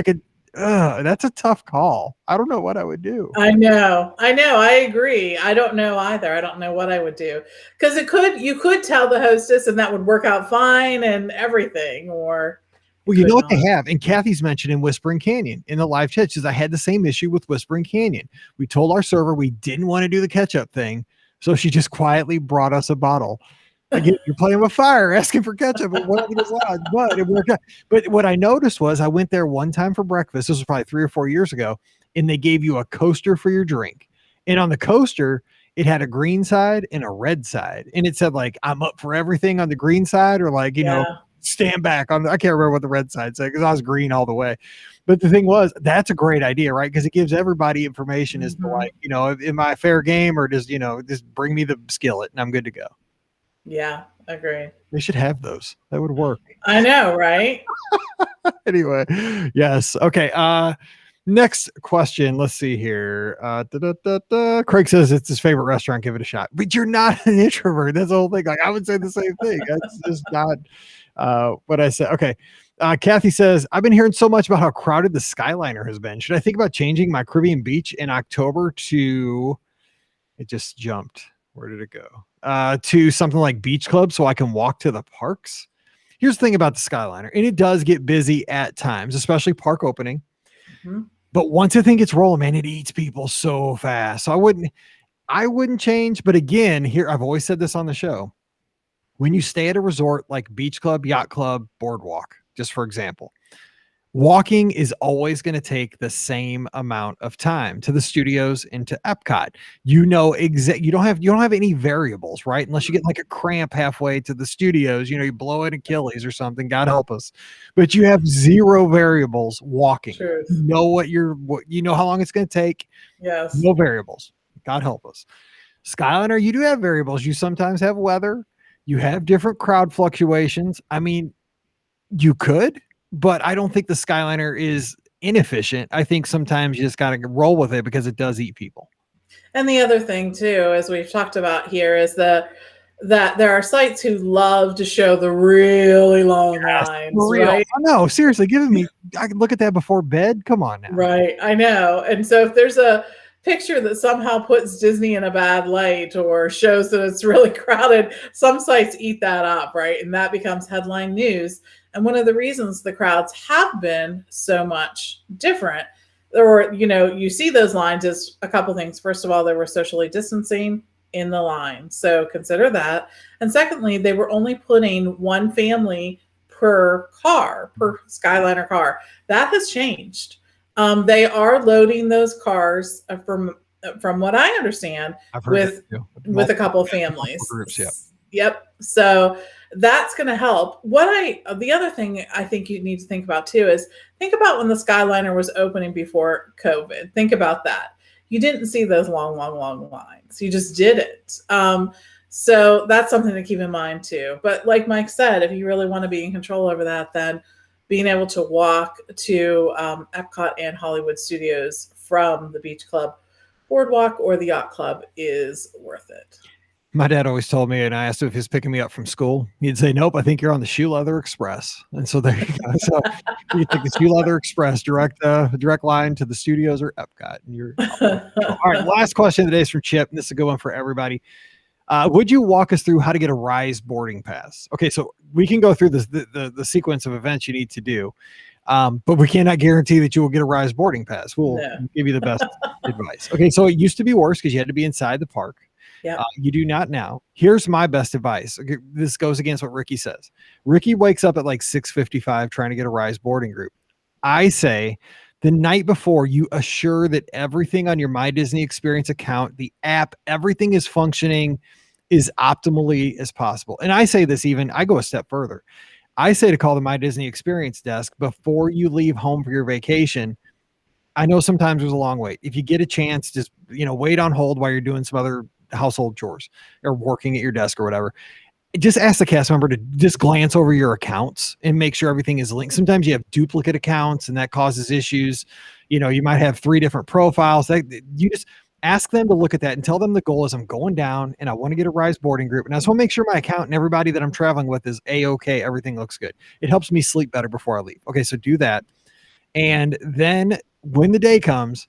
that's a tough call. I don't know what I would do. I know. I agree. I don't know either. I don't know what I would do, because you could tell the hostess and that would work out fine and everything, or Well, you Could know what they not. have, and Kathy's mentioned in Whispering Canyon in the live chat. She says, I had the same issue with Whispering Canyon. We told our server we didn't want to do the ketchup thing, so she just quietly brought us a bottle. Again, you're playing with fire, asking for ketchup and whatever is allowed, but it worked out. But what I noticed was I went there one time for breakfast. This was probably 3 or 4 years ago, and they gave you a coaster for your drink. And on the coaster, it had a green side and a red side, and it said like I'm up for everything on the green side, or like stand back on. I can't remember what the red side said because I was green all the way. But the thing was, that's a great idea, right? Because it gives everybody information as to like, am I fair game, or just bring me the skillet and I'm good to go. Yeah, agreed. They should have those. That would work. I know, right? Anyway, yes. Okay. Next question. Let's see here. Craig says it's his favorite restaurant. Give it a shot. But you're not an introvert. That's the whole thing. Like I would say the same thing. That's just not what I said. Okay. Kathy says, I've been hearing so much about how crowded the Skyliner has been. Should I think about changing my Caribbean Beach in October to, it just jumped. Where did it go? To something like Beach Club so I can walk to the parks? Here's the thing about the Skyliner, and it does get busy at times, especially park opening. Mm-hmm. But once the thing gets rolling, man, it eats people so fast. So I wouldn't change. But again, here, I've always said this on the show. When you stay at a resort like Beach Club, Yacht Club, Boardwalk, just for example, walking is always going to take the same amount of time to the studios and to Epcot. You don't have any variables, right? Unless you get like a cramp halfway to the studios, you blow an Achilles or something, God help us. But you have zero variables walking. Truth. You know how long it's going to take. Yes. No variables. God help us. Skyliner, you do have variables. You sometimes have weather. You have different crowd fluctuations. I mean, you could, but I don't think the Skyliner is inefficient. I think sometimes you just got to roll with it because it does eat people. And the other thing too, as we've talked about here, is that there are sites who love to show the really long lines. Right? Oh, no, seriously, I can look at that before bed. Come on now. Right. I know. And so if there's a picture that somehow puts Disney in a bad light or shows that it's really crowded, some sites eat that up, right? And that becomes headline news. And one of the reasons the crowds have been so much different, or, you see those lines, is a couple things. First of all, they were socially distancing in the line. So consider that. And secondly, they were only putting one family per Skyliner car. That has changed. They are loading those cars from what I understand with a couple of families. Groups, yeah. Yep. So that's going to help. The other thing I think you need to think about too is think about when the Skyliner was opening before COVID. Think about that. You didn't see those long lines. You just didn't. So that's something to keep in mind too. But like Mike said, if you really want to be in control over that, then being able to walk to Epcot and Hollywood Studios from the Beach Club, Boardwalk, or the Yacht Club is worth it. My dad always told me, and I asked him if he was picking me up from school. He'd say, "Nope, I think you're on the Shoe Leather Express." And so there you go. So you take the Shoe Leather Express, direct line to the studios or Epcot. And you're all right. Last question of the day is from Chip. And this is a good one for everybody. Would you walk us through how to get a Rise boarding pass? Okay, so we can go through the sequence of events you need to do, but we cannot guarantee that you will get a Rise boarding pass. We'll give you the best advice. Okay, so it used to be worse because you had to be inside the park. Yep. You do not now. Here's my best advice. Okay, this goes against what Ricky says. Ricky wakes up at like 6:55 trying to get a Rise boarding group. I say the night before, you assure that everything on your My Disney Experience account, the app, everything is functioning as optimally as possible. And I say this I go a step further. I say to call the My Disney Experience desk before you leave home for your vacation. I know sometimes there's a long wait. If you get a chance, just wait on hold while you're doing some other household chores or working at your desk or whatever. Just ask the cast member to just glance over your accounts and make sure everything is linked. Sometimes you have duplicate accounts and that causes issues. You might have 3 different profiles. You just ask them to look at that and tell them the goal is I'm going down and I want to get a Rise boarding group. And I just want to make sure my account and everybody that I'm traveling with is A-okay. Everything looks good. It helps me sleep better before I leave. Okay, so do that. And then when the day comes,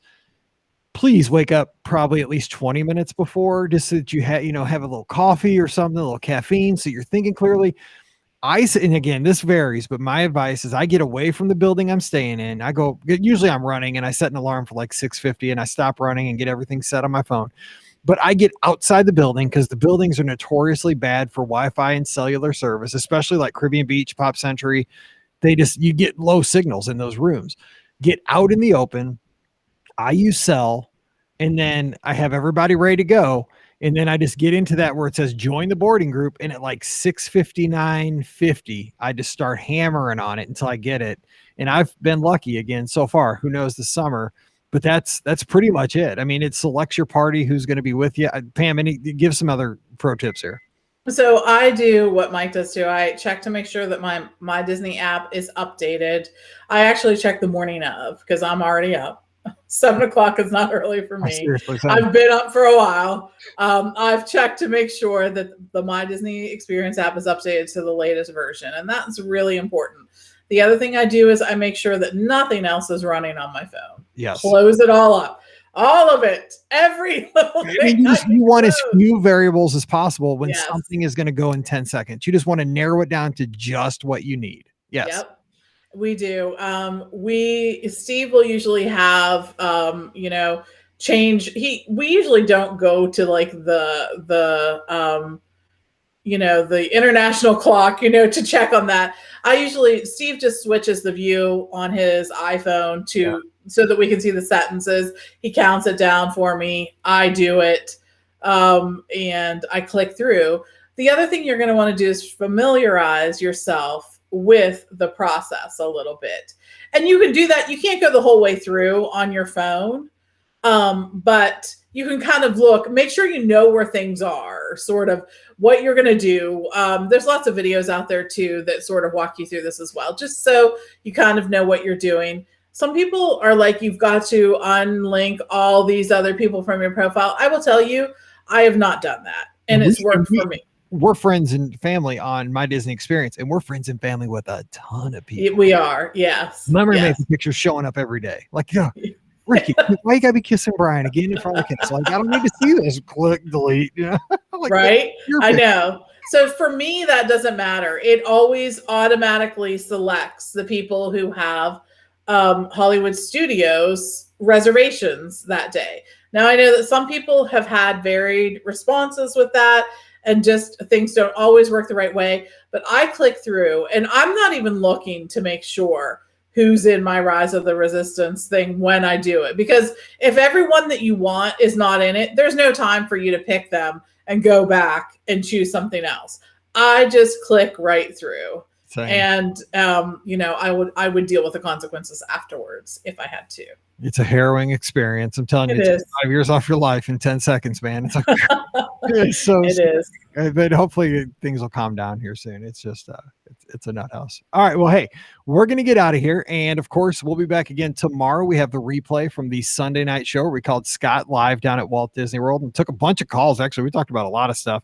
please wake up probably at least 20 minutes before, just so that you have a little coffee or something, a little caffeine, so you're thinking clearly. And again, this varies, but my advice is I get away from the building I'm staying in. Usually I'm running and I set an alarm for like 6:50 and I stop running and get everything set on my phone. But I get outside the building because the buildings are notoriously bad for Wi-Fi and cellular service, especially like Caribbean Beach, Pop Century. You get low signals in those rooms. Get out in the open. I use cell, and then I have everybody ready to go. And then I just get into that where it says join the boarding group. And at like 6:59:50, I just start hammering on it until I get it. And I've been lucky again so far. Who knows the summer? But that's pretty much it. I mean, it selects your party who's going to be with you. Pam, give some other pro tips here. So I do what Mike does too. I check to make sure that my Disney app is updated. I actually check the morning of because I'm already up. 7:00 is not early for me. I've been up for a while. I've checked to make sure that the My Disney Experience app is updated to the latest version, and that's really important. The other thing I do is I make sure that nothing else is running on my phone. Yes. Close it all up. All of it. Every little thing. You want as few variables as possible when something is going to go in 10 seconds. You just want to narrow it down to just what you need. Yes. Yep. We do. Steve will usually have, change. We usually don't go to like the international clock, to check on that. Steve just switches the view on his iPhone so that we can see the sentences. He counts it down for me. I do it. And I click through. The other thing you're going to want to do is familiarize yourself with the process a little bit. And you can do that. You can't go the whole way through on your phone. But you can kind of make sure you know where things are, sort of what you're going to do. There's lots of videos out there too that sort of walk you through this as well, just so you kind of know what you're doing. Some people are like, you've got to unlink all these other people from your profile. I will tell you, I have not done that. And it's worked for me. We're friends and family on My Disney Experience, and we're friends and family with a ton of people. We are, yes. Remember making pictures showing up every day. Like, Ricky, why you gotta be kissing Brian again in front of the kids? Like, I don't need to see this. Click, delete. Like, right? I know. So for me, that doesn't matter. It always automatically selects the people who have Hollywood Studios reservations that day. Now, I know that some people have had varied responses with that, and just things don't always work the right way. But I click through, and I'm not even looking to make sure who's in my Rise of the Resistance thing when I do it. Because if everyone that you want is not in it, there's no time for you to pick them and go back and choose something else. I just click right through. Same. And, I would deal with the consequences afterwards if I had to. It's a harrowing experience. I'm telling you, it's 5 years off your life in 10 seconds, man. It's like, it is. But hopefully things will calm down here soon. It's just, it's a nut house. All right. Well, hey, we're going to get out of here. And of course, we'll be back again tomorrow. We have the replay from the Sunday night show. We called Scott live down at Walt Disney World and took a bunch of calls. Actually, we talked about a lot of stuff.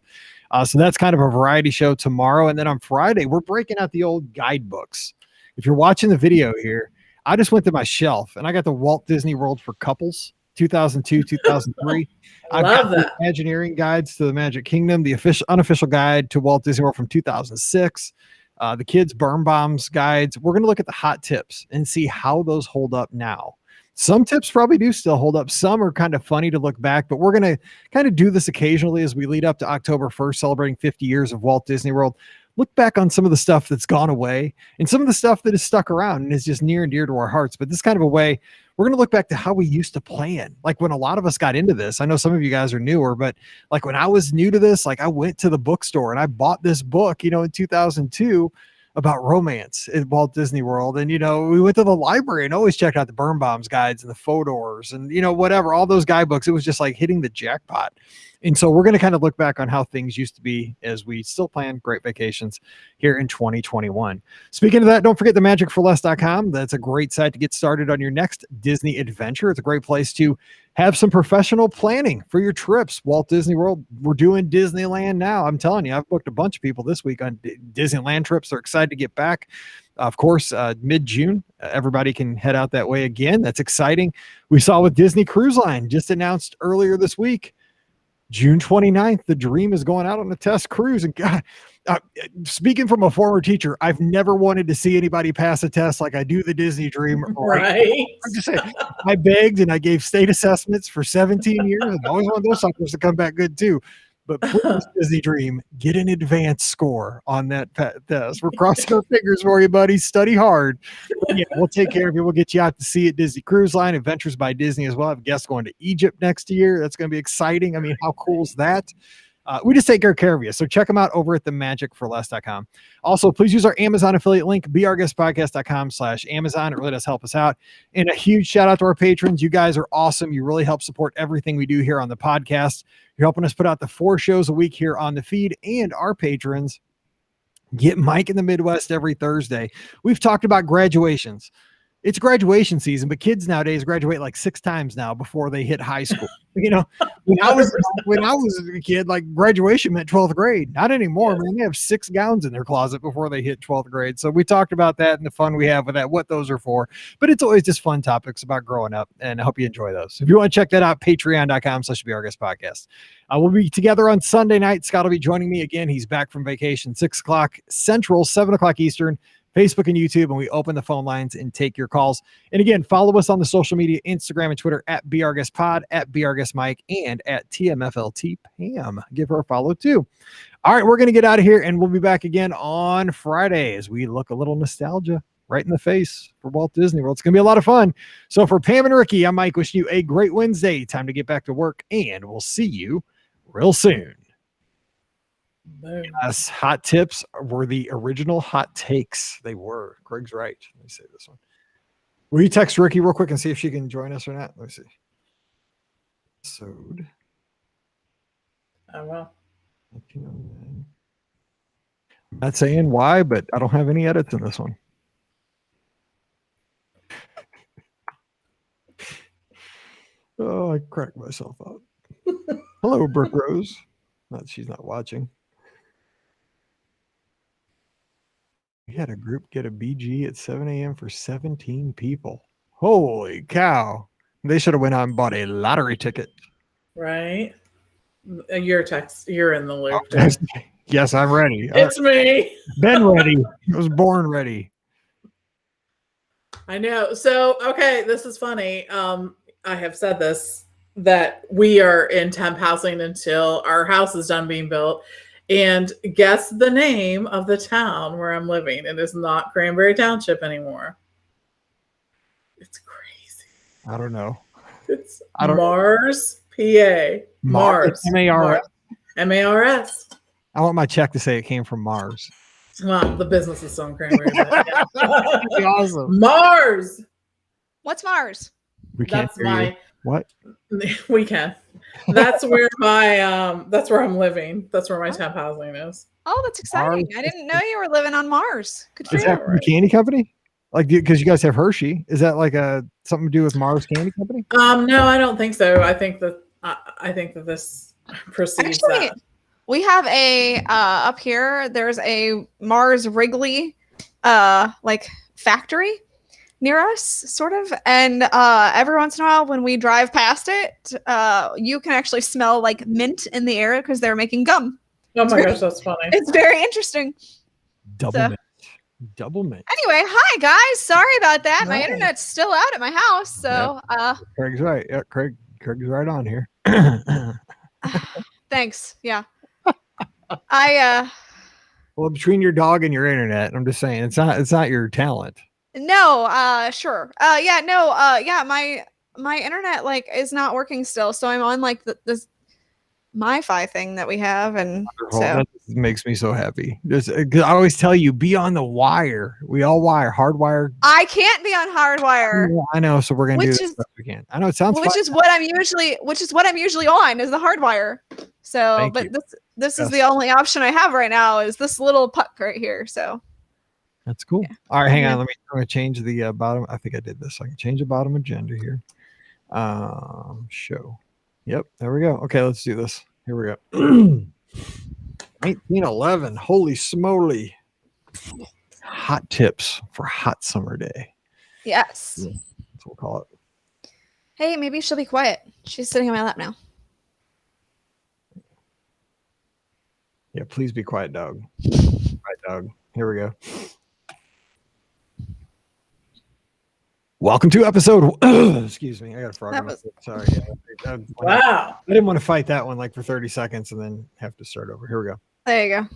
So that's kind of a variety show tomorrow. And then on Friday, we're breaking out the old guidebooks. If you're watching the video here, I just went to my shelf and I got the Walt Disney World for Couples, 2002, 2003. I love that. The Imagineering Guides to the Magic Kingdom, the unofficial guide to Walt Disney World from 2006, the Kids Burn Bombs guides. We're going to look at the hot tips and see how those hold up now. Some tips probably do still hold up. Some are kind of funny to look back, but we're going to kind of do this occasionally as we lead up to October 1st, celebrating 50 years of Walt Disney World. Look back on some of the stuff that's gone away and some of the stuff that is stuck around and is just near and dear to our hearts. But this kind of a way, we're going to look back to how we used to plan. Like when a lot of us got into this, I know some of you guys are newer, but like when I was new to this, like I went to the bookstore and I bought this book, in 2002 about romance at Walt Disney World. And, we went to the library and always checked out the Burn Bombs guides and the Fodors and, whatever, all those guidebooks. It was just like hitting the jackpot. And so we're going to kind of look back on how things used to be as we still plan great vacations here in 2021. Speaking of that, don't forget themagicforless.com. That's a great site to get started on your next Disney adventure. It's a great place to have some professional planning for your trips. Walt Disney World, we're doing Disneyland now. I'm telling you, I've booked a bunch of people this week on Disneyland trips. They're excited to get back. Of course, mid-June, everybody can head out that way again. That's exciting. We saw with Disney Cruise Line just announced earlier this week, June 29th, the Dream is going out on a test cruise. And God, speaking from a former teacher, I've never wanted to see anybody pass a test like I do the Disney Dream. Right. I'm just saying, I begged and I gave state assessments for 17 years and I always want those suckers to come back good too. But please, Disney Dream, get an advanced score on that test. We're crossing our fingers for you, buddy. Study hard. But yeah, we'll take care of you. We'll get you out to sea at Disney Cruise Line, Adventures by Disney as well. I have guests going to Egypt next year. That's going to be exciting. I mean, how cool is that? We just take care of you. So check them out over at themagicforless.com. Also, please use our Amazon affiliate link, beourguestpodcast.com/Amazon. It really does help us out. And a huge shout out to our patrons. You guys are awesome. You really help support everything we do here on the podcast. You're helping us put out the 4 shows a week here on the feed, and our patrons get Mike in the Midwest every Thursday. We've talked about graduations. It's graduation season, but kids nowadays graduate like 6 times now before they hit high school. You know, when I was a kid, like graduation meant 12th grade. Not anymore, man. They have 6 gowns in their closet before they hit 12th grade. So we talked about that and the fun we have with that, what those are for. But it's always just fun topics about growing up, and I hope you enjoy those. If you want to check that out, patreon.com/BeOurGuestPodcast. We'll be together on Sunday night. Scott will be joining me again. He's back from vacation, 6 o'clock Central, 7 o'clock Eastern. Facebook and YouTube, and we open the phone lines and take your calls. And again, follow us on the social media, Instagram and Twitter at BeOurGuestPod, at BeOurGuestMike, and at TMFLTPam. Give her a follow too. All right, we're going to get out of here, and we'll be back again on Friday as we look a little nostalgia right in the face for Walt Disney World. It's going to be a lot of fun. So for Pam and Ricky, I'm Mike, wishing you a great Wednesday. Time to get back to work, and we'll see you real soon. Yes, hot tips were the original hot takes. They were. Craig's right. Let me say this one. Will you text Ricky real quick and see if she can join us or not? Let me see. Episode. Oh, well. I'm not saying why, but I don't have any edits in this one. Oh, I cracked myself up. Hello, Brooke Rose. She's not watching. We had a group get a BG at 7 a.m. for 17 people. Holy cow. They should have went out and bought a lottery ticket. Right. Your text. You're in the loop. Yes, I'm ready. It's me. Been ready. I was born ready. I know. So, okay, this is funny. I have said this, that we are in temp housing until our house is done being built. And guess the name of the town where I'm living. It is not Cranberry Township anymore. It's crazy. I don't know. It's Mars, PA. Mars. M-A-R-S. M-A-R-S. I want my check to say it came from Mars. Well, the business is still in Cranberry. But yeah. That'd be awesome. Mars. What's Mars? We can't hear you. What? We can. That's where that's where I'm living. That's where my temp housing is. Oh, that's exciting. Mars. I didn't know you were living on Mars. Good for Is you. that the candy company? Like, because you guys have Hershey. Is that like something to do with Mars Candy Company? No, I don't think so. I think that this precedes Actually, that. we have a up here. There's a Mars Wrigley like factory near us, sort of, and every once in a while when we drive past it, you can actually smell like mint in the air because they're making gum. Oh my gosh, that's funny. It's very interesting. Double mint. Anyway, hi guys, sorry about that. My internet's still out at my house, so Craig's right. Yeah, Craig's right on here. thanks. Yeah. I well, between your dog and your internet, I'm just saying it's not your talent. No, sure. My internet like is not working still, so I'm on like this MiFi thing that we have, and so that makes me so happy. Cause I always tell you, be on the wire. We all wire, hardwire. I can't be on hardwire. Yeah, I know, so we're gonna do this best we can. I know it sounds which is what I'm usually on is the hardwire. So, Thank but you. this is the only option I have right now is this little puck right here. So that's cool. Yeah. All right, hang on. I'm gonna change the bottom. I think I did this. I can change the bottom agenda here. Show. Yep, there we go. Okay, let's do this. Here we go. 1911. Holy smoly. Hot tips for hot summer day. yes. Yeah, that's what we'll call it. Hey, maybe she'll be quiet. She's sitting on my lap now. Yeah, please be quiet, dog. Quiet, dog. Here we go. Welcome to episode. Excuse me, I got a frog. Sorry. Yeah, Wow. I didn't want to fight that one like for 30 seconds and then have to start over. Here we go. There you go.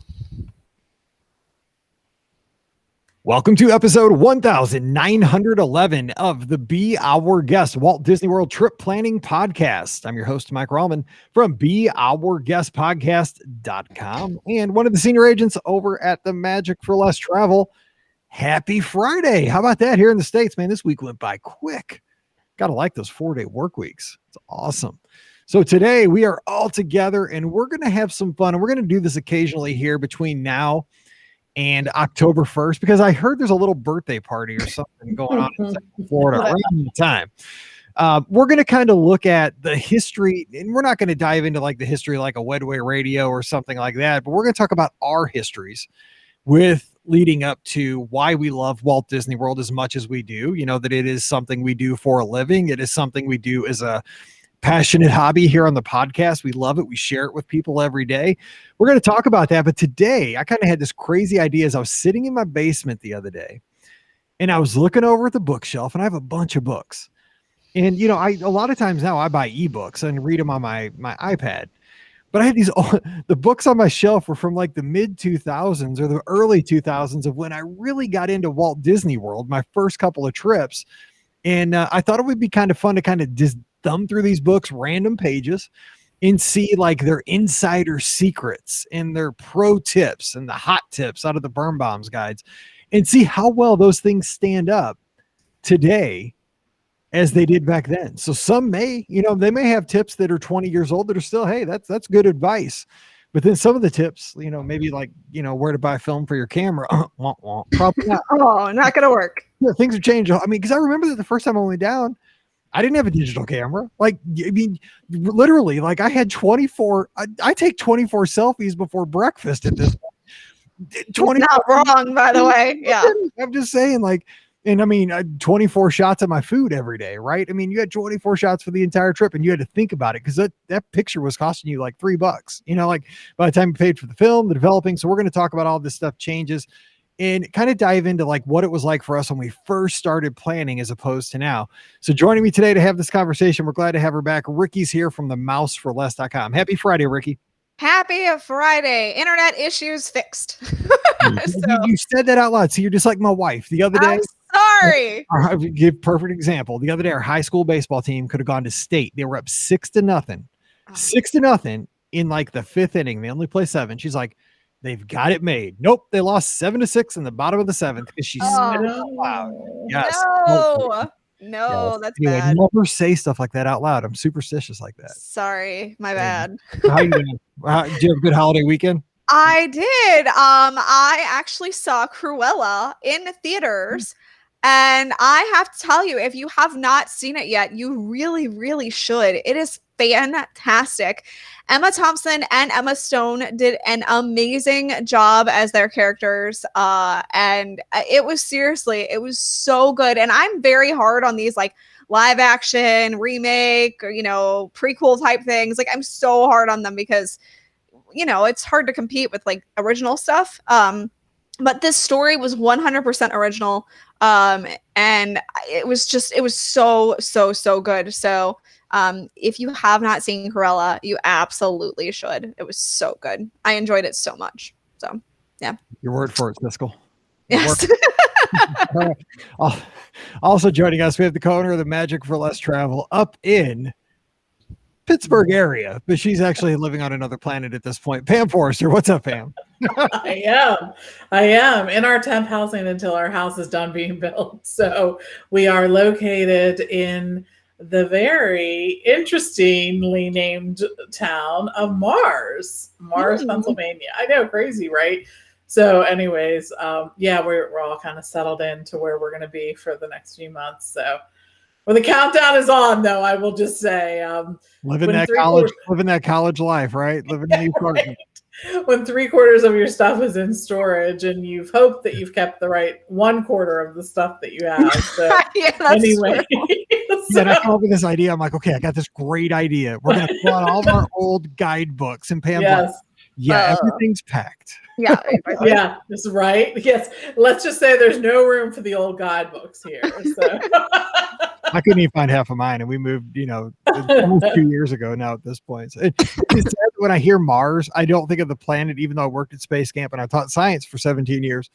Welcome to episode 1911 of the Be Our Guest Walt Disney World Trip Planning Podcast. I'm your host, Mike Rallman from BeOurGuestPodcast.com and one of the senior agents over at the Magic for Less Travel. Happy Friday. How about that here in the States, man? This week went by quick. Gotta like those 4-day work weeks. It's awesome. So today we are all together and we're going to have some fun. And we're going to do this occasionally here between now and October 1st, because I heard there's a little birthday party or something going on in Florida around the time. We're going to kind of look at the history, and we're not going to dive into like the history like a Wedway radio or something like that, but we're going to talk about our histories with leading up to why we love Walt Disney World as much as we do. You know, that it is something we do for a living. It is something we do as a passionate hobby here on the podcast. We love it. We share it with people every day. We're going to talk about that. But today I kind of had this crazy idea as I was sitting in my basement the other day and I was looking over at the bookshelf and I have a bunch of books. And, you know, a lot of times now I buy ebooks and read them on my iPad. But I had the books on my shelf were from like the mid 2000s or the early 2000s of when I really got into Walt Disney World, my first couple of trips. And I thought it would be kind of fun to kind of just thumb through these books, random pages, and see like their insider secrets and their pro tips and the hot tips out of the Burn Bombs guides and see how well those things stand up today as they did back then. So some may, you know, they may have tips that are 20 years old that are still, hey, that's good advice. But then some of the tips, you know, maybe like, you know, where to buy film for your camera, probably not. Oh, not going to work. Yeah, things have changed. I mean, because I remember that the first time I went down, I didn't have a digital camera. Like, I mean, literally, like I had 24, I take 24 selfies before breakfast at this point. 20 not wrong, by the way. Yeah. I'm just saying, like, and I mean, 24 shots of my food every day, right? I mean, you had 24 shots for the entire trip and you had to think about it because that picture was costing you like $3, you know, like by the time you paid for the film, the developing. So we're going to talk about all this stuff changes and kind of dive into like what it was like for us when we first started planning as opposed to now. So joining me today to have this conversation, we're glad to have her back. Ricky's here from the mouseforless.com. Happy Friday, Ricky. Happy Friday. Internet issues fixed. You said that out loud. So you're just like my wife the other day. I'm sorry. I'll give a perfect example. The other day, our high school baseball team could have gone to state. They were up 6-0, 6-0 in like the 5th inning. They only play 7. She's like, they've got it made. Nope. They lost 7-6 in the bottom of the 7th because she said it out loud. Yes. No, that's anyway, bad. Never say stuff like that out loud. I'm superstitious like that. Sorry, my bad. How you doing? Did you have a good holiday weekend? I did. I actually saw Cruella in theaters. And I have to tell you, if you have not seen it yet, you really, really should. It is fantastic. Emma Thompson and Emma Stone did an amazing job as their characters. And it was so good. And I'm very hard on these like live action remake or, you know, prequel type things. Like I'm so hard on them because, you know, it's hard to compete with like original stuff. But this story was 100% original. And it was so good. So, if you have not seen Cruella, you absolutely should. It was so good. I enjoyed it so much. So, yeah. Your word for it, Siskel. Yes. Also joining us, we have the co-owner of the Magic for Less Travel up in Pittsburgh area, but she's actually living on another planet at this point. Pam Forrester, what's up, Pam? I am in our temp housing until our house is done being built. So we are located in the very interestingly named town of Mars, Pennsylvania. I know, crazy, right? So anyways, we're all kind of settled into where we're going to be for the next few months. So when the countdown is on, though, I will just say, living that college life, right? Living in the apartment. When 3/4 of your stuff is in storage and you've hoped that you've kept the right 1/4 of the stuff that you have. So anyway. Then I come up with this idea. I'm like, okay, I got this great idea. We're going to pull out all of our old guidebooks. And Pam's like, Yeah, everything's packed. Yeah. Yeah, that's right. Yes. Let's just say there's no room for the old guidebooks here. So I couldn't even find half of mine, and we moved, almost 2 years ago now at this point. So it's sad when I hear Mars, I don't think of the planet, even though I worked at space camp and I taught science for 17 years.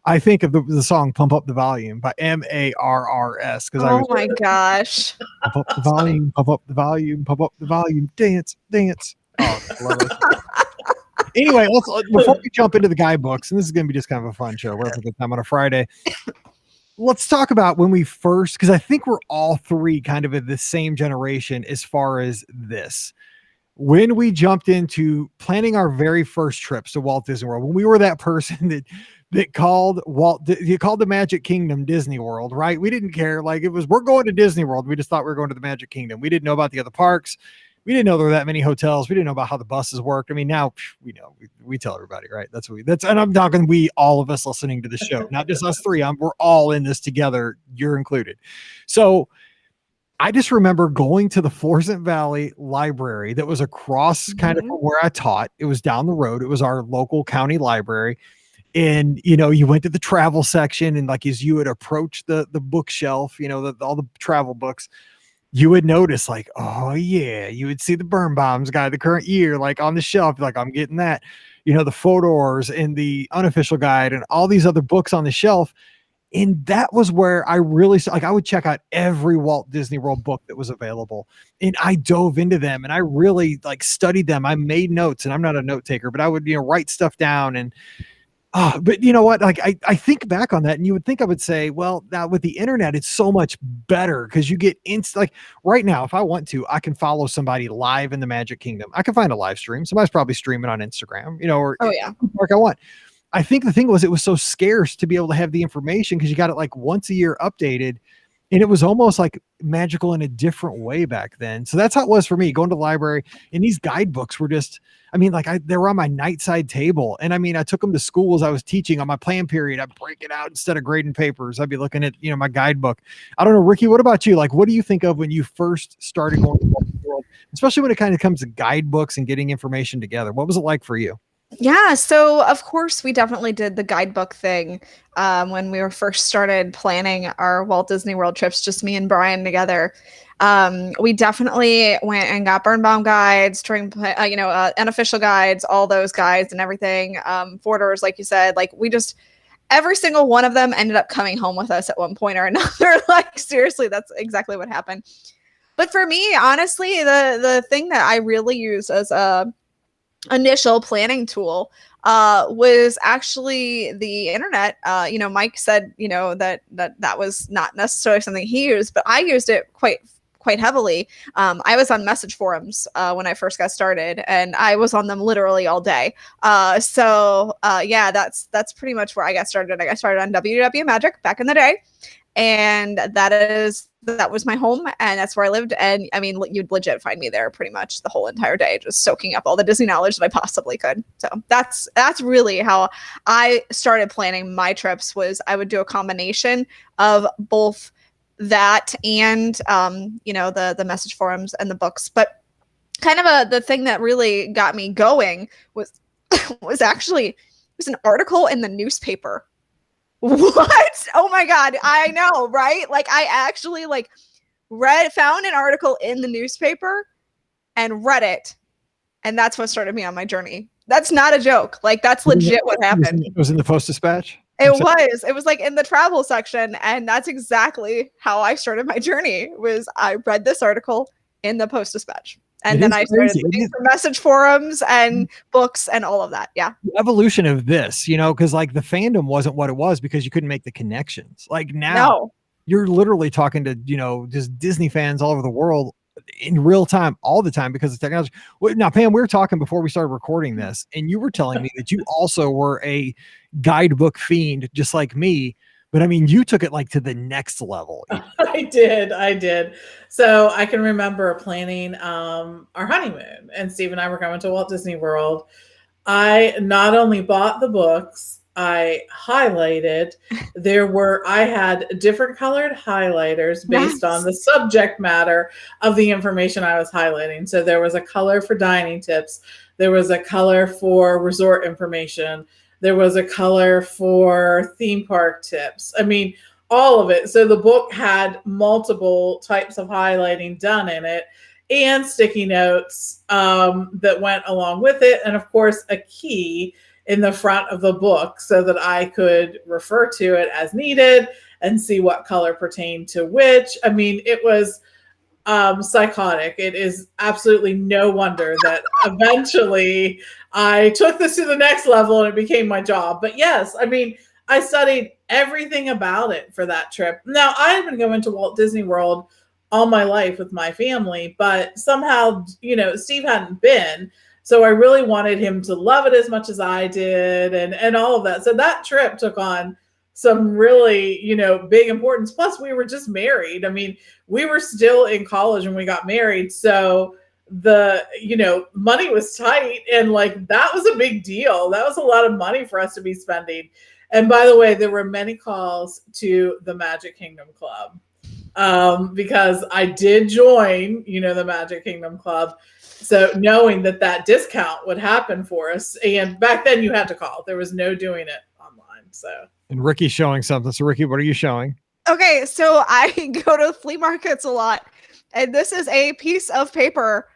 I think of the song "Pump Up the Volume" by MARRS because Oh my gosh! Pump up the volume, pump up the volume, pump up the volume, dance, dance. Oh, I love it. Anyway, before we jump into the guidebooks, and this is going to be just kind of a fun show. We're having a good time on a Friday. Let's talk about when we first, because I think we're all three kind of in the same generation as far as this. When we jumped into planning our very first trips to Walt Disney World, when we were that person that called the Magic Kingdom Disney World, right? We didn't care. Like we're going to Disney World. We just thought we were going to the Magic Kingdom. We didn't know about the other parks. We didn't know there were that many hotels. We didn't know about how the buses worked. I mean, now we know. We tell everybody, right? And I'm talking all of us listening to the show, not just us three. We're all in this together. You're included. So I just remember going to the Florissant Valley Library that was across kind of from where I taught. It was down the road. It was our local county library. And, you went to the travel section, and like as you would approach the bookshelf, all the travel books, you would notice like, oh yeah, you would see the Birnbaum's Guide, the current year, like on the shelf, like I'm getting that, the Fodor's and the Unofficial Guide and all these other books on the shelf. And that was where I really I would check out every Walt Disney World book that was available, and I dove into them and I really studied them. I made notes, and I'm not a note taker, but I would, write stuff down. And but you know what? I think back on that, and you would think I would say, well, now with the internet, it's so much better because you get right now, if I want to, I can follow somebody live in the Magic Kingdom. I can find a live stream. Somebody's probably streaming on Instagram, or like I want. I think the thing was, it was so scarce to be able to have the information because you got it once a year updated. And it was almost like magical in a different way back then. So that's how it was for me going to the library. And these guidebooks were just, they were on my nightside table. And I took them to school as I was teaching on my plan period. I'd break it out instead of grading papers. I'd be looking at, my guidebook. I don't know, Ricky, what about you? What do you think of when you first started going to the world, especially when it kind of comes to guidebooks and getting information together? What was it like for you? Yeah, so of course we definitely did the guidebook thing when we were first started planning our Walt Disney World trips, just me and Brian together. We definitely went and got Birnbaum guides, unofficial guides, all those guides and everything. Forders, like you said, every single one of them ended up coming home with us at one point or another. Seriously, that's exactly what happened. But for me, honestly, the thing that I really used as a initial planning tool was actually the internet. Mike said, that was not necessarily something he used, but I used it quite heavily. I was on message forums when I first got started, and I was on them literally all day. That's pretty much where I got started. I got started on WW Magic back in the day. And that was my home, and that's where I lived. And you'd legit find me there pretty much the whole entire day, just soaking up all the Disney knowledge that I possibly could. So that's really how I started planning my trips. Was I would do a combination of both that and the message forums and the books. But kind of the thing that really got me going was an article in the newspaper. What? Oh my God. I know, right? I actually found an article in the newspaper and read it. And that's what started me on my journey. That's not a joke. That's legit what happened. It was in the Post-Dispatch? It was in the travel section. And that's exactly how I started my journey. Was I read this article in the Post-Dispatch. And then I started looking for message forums and books and all of that. Yeah. The evolution of this, because the fandom wasn't what it was because you couldn't make the connections. Now you're literally talking to, just Disney fans all over the world in real time, all the time because of technology. Now, Pam, we were talking before we started recording this, and you were telling me that you also were a guidebook fiend, just like me. But you took it to the next level. I did. So I can remember planning our honeymoon, and Steve and I were going to Walt Disney World. I not only bought the books, I highlighted. I had different colored highlighters based on the subject matter of the information I was highlighting. So there was a color for dining tips. There was a color for resort information. There was a color for theme park tips. I mean, all of it. So the book had multiple types of highlighting done in it and sticky notes that went along with it. And of course, a key in the front of the book so that I could refer to it as needed and see what color pertained to which. I mean, it was psychotic. It is absolutely no wonder that eventually I took this to the next level and it became my job. But yes, I mean, I studied everything about it for that trip. Now, I had been going to Walt Disney World all my life with my family, but somehow, Steve hadn't been. So I really wanted him to love it as much as I did and all of that. So that trip took on some really, big importance. Plus, we were just married. I mean, we were still in college when we got married. So the, money was tight. And like, that was a big deal. That was a lot of money for us to be spending. And by the way, there were many calls to the Magic Kingdom Club because I did join, the Magic Kingdom Club. So knowing that discount would happen for us. And back then you had to call. There was no doing it online. So. And Ricky's showing something. So Ricky, what are you showing? Okay, so I go to flea markets a lot. And this is a piece of paper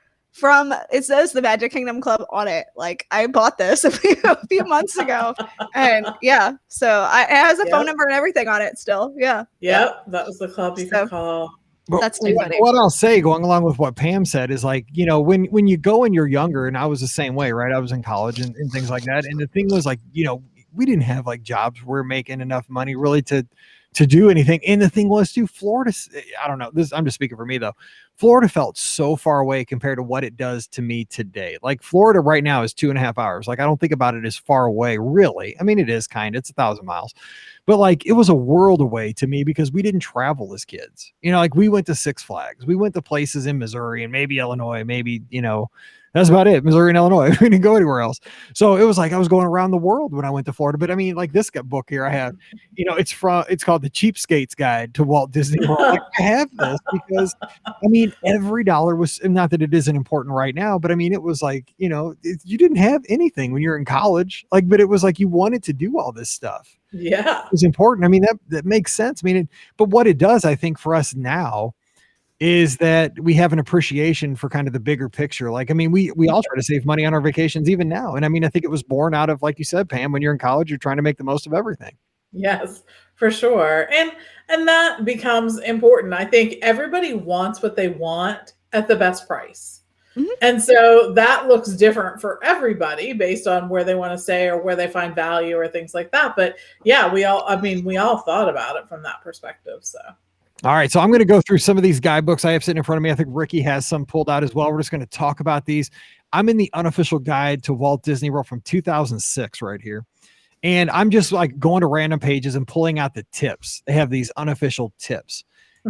it says the Magic Kingdom Club on it. Like I bought this a few months ago. And yeah, so it has a phone number and everything on it still. Yeah. Yep, that was the club you could call. But that's too funny. What I'll say, going along with what Pam said, is like, when you go and you're younger, and I was the same way, right? I was in college and things like that. And the thing was like, we didn't have like jobs. We're making enough money really to do anything. And the thing was too, Florida, I don't know, I'm just speaking for me though. Florida felt so far away compared to what it does to me today. Like Florida right now is 2.5 hours. Like I don't think about it as far away, really. I mean, it is it's 1,000 miles, but like it was a world away to me because we didn't travel as kids. Like we went to Six Flags, we went to places in Missouri and maybe Illinois, maybe, that's about it. Missouri and Illinois. We didn't go anywhere else. So it was like I was going around the world when I went to Florida. But I mean, like this book here I have, it's called The Cheapskates Guide to Walt Disney World. Like, I have this because I mean, every dollar was, not that it isn't important right now, but I mean, it was like, you didn't have anything when you're in college. Like, but it was like you wanted to do all this stuff. Yeah. It was important. I mean, that makes sense. I mean, but what it does, I think, for us now is that we have an appreciation for kind of the bigger picture. Like, I mean, we all try to save money on our vacations even now. And I mean, I think it was born out of, like you said, Pam, when you're in college, you're trying to make the most of everything. Yes, for sure. And that becomes important. I think everybody wants what they want at the best price. Mm-hmm. And so that looks different for everybody based on where they want to stay or where they find value or things like that. But yeah, we all thought about it from that perspective. So. All right, so I'm going to go through some of these guidebooks I have sitting in front of me. I think Ricky has some pulled out as well. We're just going to talk about these. I'm in the unofficial guide to Walt Disney World from 2006 right here. And I'm just like going to random pages and pulling out the tips. They have these unofficial tips.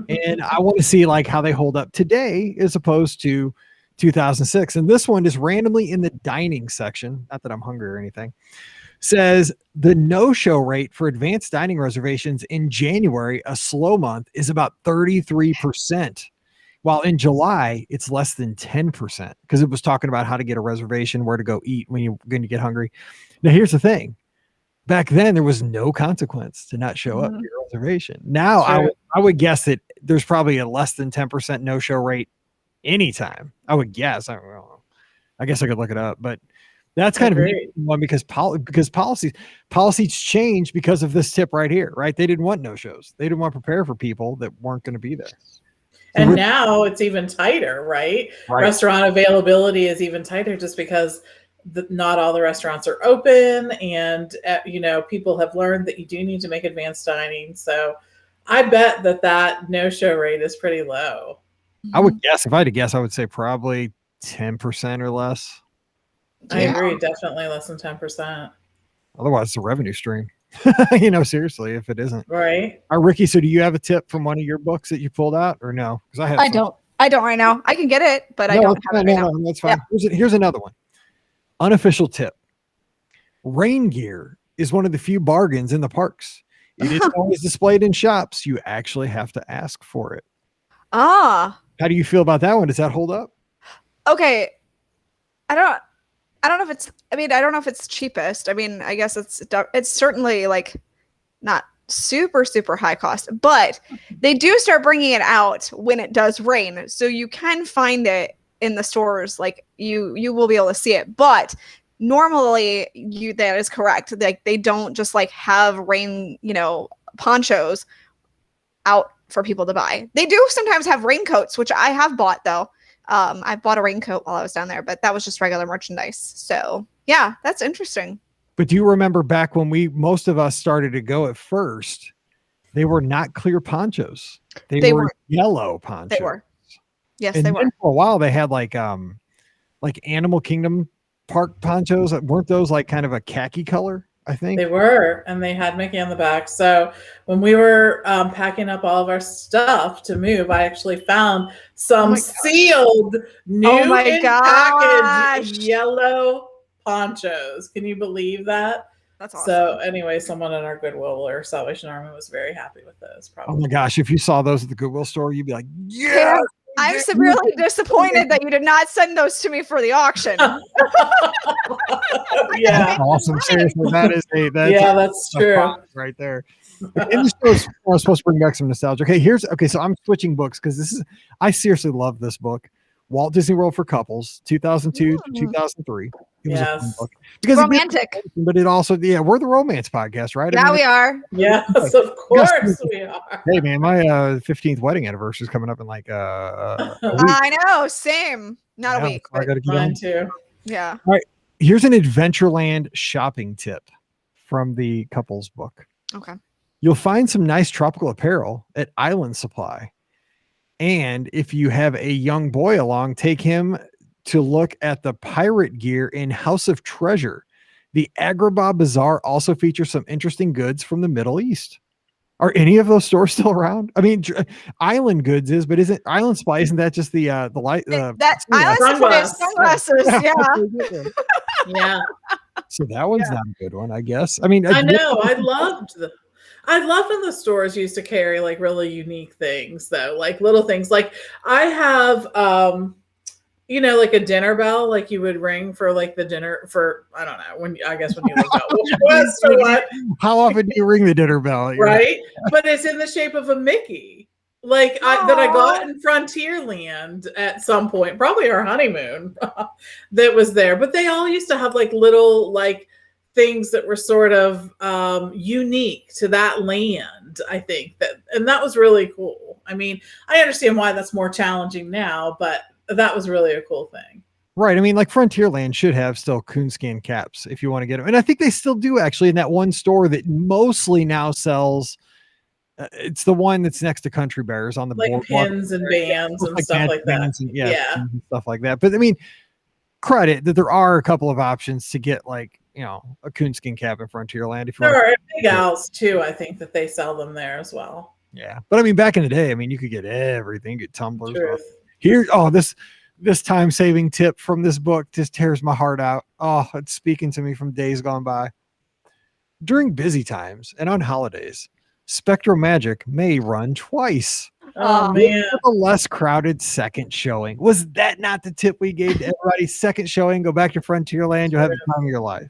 And I want to see like how they hold up today as opposed to 2006. And this one is randomly in the dining section. Not that I'm hungry or anything. Says the no-show rate for advanced dining reservations in January, a slow month, is about 33%, while in July it's less than 10%, because it was talking about how to get a reservation, where to go eat when you're going to get hungry. Now, here's the thing. Back then, there was no consequence to not show up to your reservation. Now, sure. I would guess that there's probably a less than 10% no-show rate anytime. I would guess. I don't know. I guess I could look it up, but that's kind of one because policies changed because of this tip right here, right? They didn't want no-shows. They didn't want to prepare for people that weren't going to be there. And now it's even tighter, right? Restaurant availability is even tighter just because not all the restaurants are open, and people have learned that you do need to make advanced dining. So I bet that no-show rate is pretty low. I would guess, if I had to guess, I would say probably 10% or less. I agree. Definitely less than 10%. Otherwise, it's a revenue stream. Seriously, if it isn't. Right. Ricky, so do you have a tip from one of your books that you pulled out or no? Because I don't right now. I can get it, but I don't have it right now. That's fine. Yeah. Here's another one. Unofficial tip. Rain gear is one of the few bargains in the parks. It is always displayed in shops. You actually have to ask for it. Ah. How do you feel about that one? Does that hold up? Okay. I don't know if it's. I mean, I don't know if it's cheapest. I mean, I guess it's certainly like not super high cost, but they do start bringing it out when it does rain, so you can find it in the stores. Like you will be able to see it, but normally that is correct. Like they don't just like have rain, ponchos out for people to buy. They do sometimes have raincoats, which I have bought though. I bought a raincoat while I was down there, but that was just regular merchandise. So yeah, that's interesting. But do you remember back when most of us started to go at first, they were not clear ponchos. They were yellow ponchos. They were. Yes, and they were. For a while they had like Animal Kingdom park ponchos. Weren't those like kind of a khaki color? I think they were, and they had Mickey on the back. So when we were packing up all of our stuff to move, I actually found some sealed new packaged yellow ponchos. Can you believe that? That's awesome. So anyway, someone in our Goodwill or Salvation Army was very happy with those. Probably. Oh my gosh, if you saw those at the Goodwill store, you'd be like, yeah. I'm severely disappointed that you did not send those to me for the auction. Yeah, that's awesome. Seriously, that's true right there. And this was supposed to bring back some nostalgia. Okay, so I'm switching books because I seriously love this book. Walt Disney World for Couples, 2002 to 2003. It was a fun book. Because romantic. But it also, we're the romance podcast, right? Yeah, we are. Yes, of course we are. Hey, man, my 15th wedding anniversary is coming up in like a week. I know, same. Not a week. So I got to get mine on. too. Yeah. All right, here's an Adventureland shopping tip from the couples book. Okay. You'll find some nice tropical apparel at Island Supply. And if you have a young boy along, take him to look at the pirate gear in House of Treasure. The Agrabah Bazaar also features some interesting goods from the Middle East. Are any of those stores still around? I mean, Island Goods is, but isn't Island Supply? Isn't that just the light? That Island Supply sunglasses, yeah. Yeah. So that one's not a good one, I guess. I mean, I know. I loved when the stores used to carry like really unique things though, like little things. Like I have like a dinner bell, like you would ring for like the dinner for, I don't know, when you look up what. How often do you ring the dinner bell? Right. But it's in the shape of a Mickey. Like that I got in Frontierland at some point, probably our honeymoon that was there. But they all used to have like little like things that were sort of unique to that land, I think and that was really cool. I mean, I understand why that's more challenging now, but that was really a cool thing. Right. I mean, like Frontierland should have still coonskin caps if you want to get them. And I think they still do actually in that one store that mostly now sells. It's the one that's next to Country Bears on the like board, pins and bands and stuff like that. And stuff like that. But I mean, credit that there are a couple of options to get like, a coonskin cap in Frontierland. If there are Big Al's too, I think that they sell them there as well. Yeah. But I mean, back in the day, I mean, you could get everything, get tumblers. This time-saving tip from this book just tears my heart out. Oh, it's speaking to me from days gone by. During busy times and on holidays, Spectro Magic may run twice. Oh, man. A less crowded second showing. Was that not the tip we gave to everybody? Second showing, go back to Frontierland. You'll have the time of your life.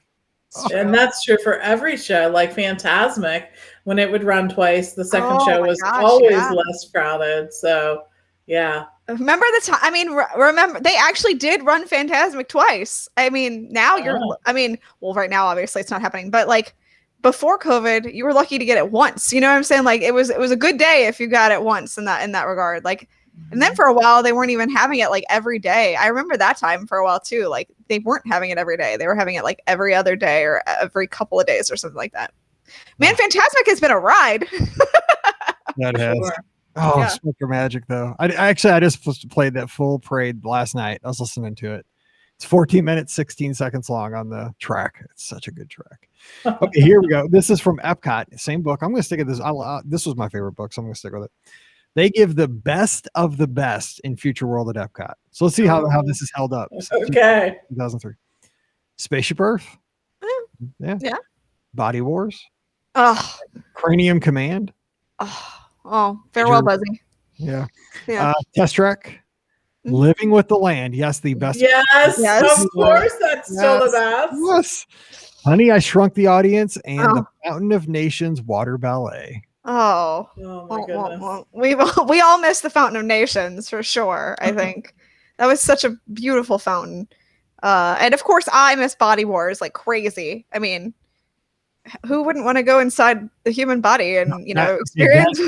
And that's true for every show. Like Fantasmic, when it would run twice, the second show was always less crowded. So, yeah. Remember the time? I mean, remember they actually did run Fantasmic twice. I mean, now right now, obviously it's not happening, but like before COVID, you were lucky to get it once. You know what I'm saying? Like it was a good day if you got it once in that regard. Like, and then for a while they weren't even having it like every day. I remember that time for a while too. Like they weren't having it every day. They were having it like every other day or every couple of days or something like that. Man, Fantasmic has been a ride. That has. Sure. Oh, Spectro Magic though. I just played that full parade last night. I was listening to it. It's 14 minutes, 16 seconds long on the track. It's such a good track. Okay, here we go. This is from Epcot. Same book. I'm going to stick with this. This was my favorite book, so I'm going to stick with it. They give the best of the best in Future World at Epcot. So let's see how this is held up. Okay. 2003. Spaceship Earth. Yeah. Body Wars. Oh. Cranium Command. Oh, farewell, Buzzy. Yeah. Test Track. Living with the Land. Yes, the best. Yes, of course, that's still the best. Yes. Honey, I Shrunk the Audience and the Fountain of Nations Water Ballet. Oh my goodness. We all miss the Fountain of Nations for sure. I think that was such a beautiful fountain. And of course, I miss Body Wars like crazy. I mean, who wouldn't want to go inside the human body and experience?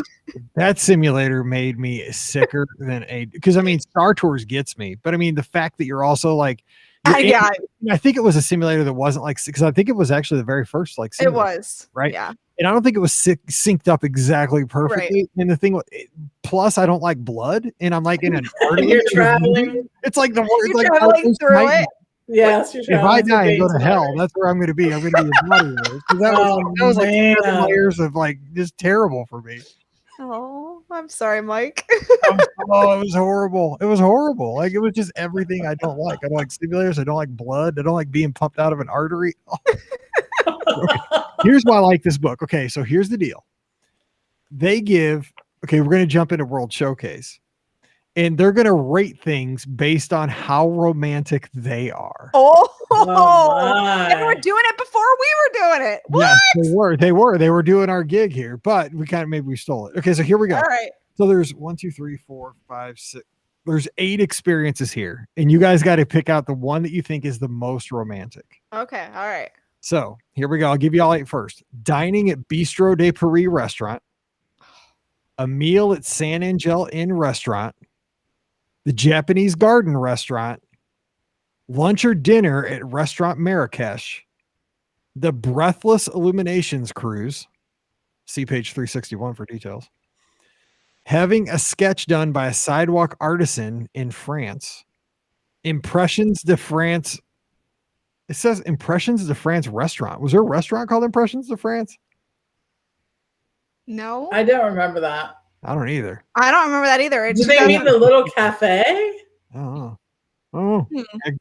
That simulator made me sicker than because I mean, Star Tours gets me, but I mean, the fact that you're also like, I think it was a simulator that wasn't like, because I think it was actually the very first like simulator, it was right. Yeah. And I don't think it was synced up exactly perfectly. Right. And the thing, plus I don't like blood, and I'm like in an you're traveling. It's like the words like traveling through it. Yes, if I die and go to hell, that's where I'm going to be. I'm going to be in Body Wars. That was like 7 layers of like just terrible for me. Oh, I'm sorry, Mike. It was horrible. It was horrible. Like it was just everything I don't like. I don't like simulators. I don't like blood. I don't like being pumped out of an artery. Okay. Here's why I like this book. Okay, so here's the deal. We're going to jump into World Showcase. And they're going to rate things based on how romantic they are. Oh, they were doing it before we were doing it. What? Yes, they were. They were doing our gig here, but maybe we stole it. Okay, so here we go. All right. So there's 1, 2, 3, 4, 5, 6. There's 8 experiences here, and you guys got to pick out the one that you think is the most romantic. Okay. All right. So here we go. I'll give you all 8 first. Dining at Bistro de Paris restaurant, a meal at San Angel Inn restaurant, the Japanese Garden restaurant, lunch or dinner at Restaurant Marrakesh, the Breathless Illuminations cruise, see page 361 for details, having a sketch done by a sidewalk artisan in France, Impressions de France. It says Impressions de France restaurant. Was there a restaurant called Impressions de France? No. I don't remember that. I don't either. I don't remember that either. Did they mean the little cafe? Oh,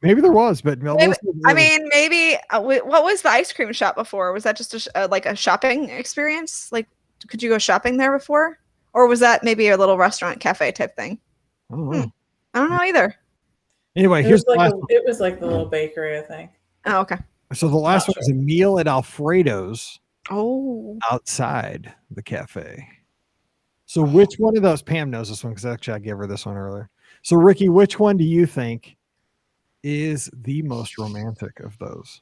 maybe there was, but maybe, I mean, maybe. What was the ice cream shop before? Was that just like a shopping experience? Like, could you go shopping there before, or was that maybe a little restaurant cafe type thing? I don't know either. Anyway, it was like the little bakery, I think. Oh, okay. So the last one is a meal at Alfredo's. Oh, outside the cafe. So which one of those? Pam knows this one because actually I gave her this one earlier. So Ricky, which one do you think is the most romantic of those?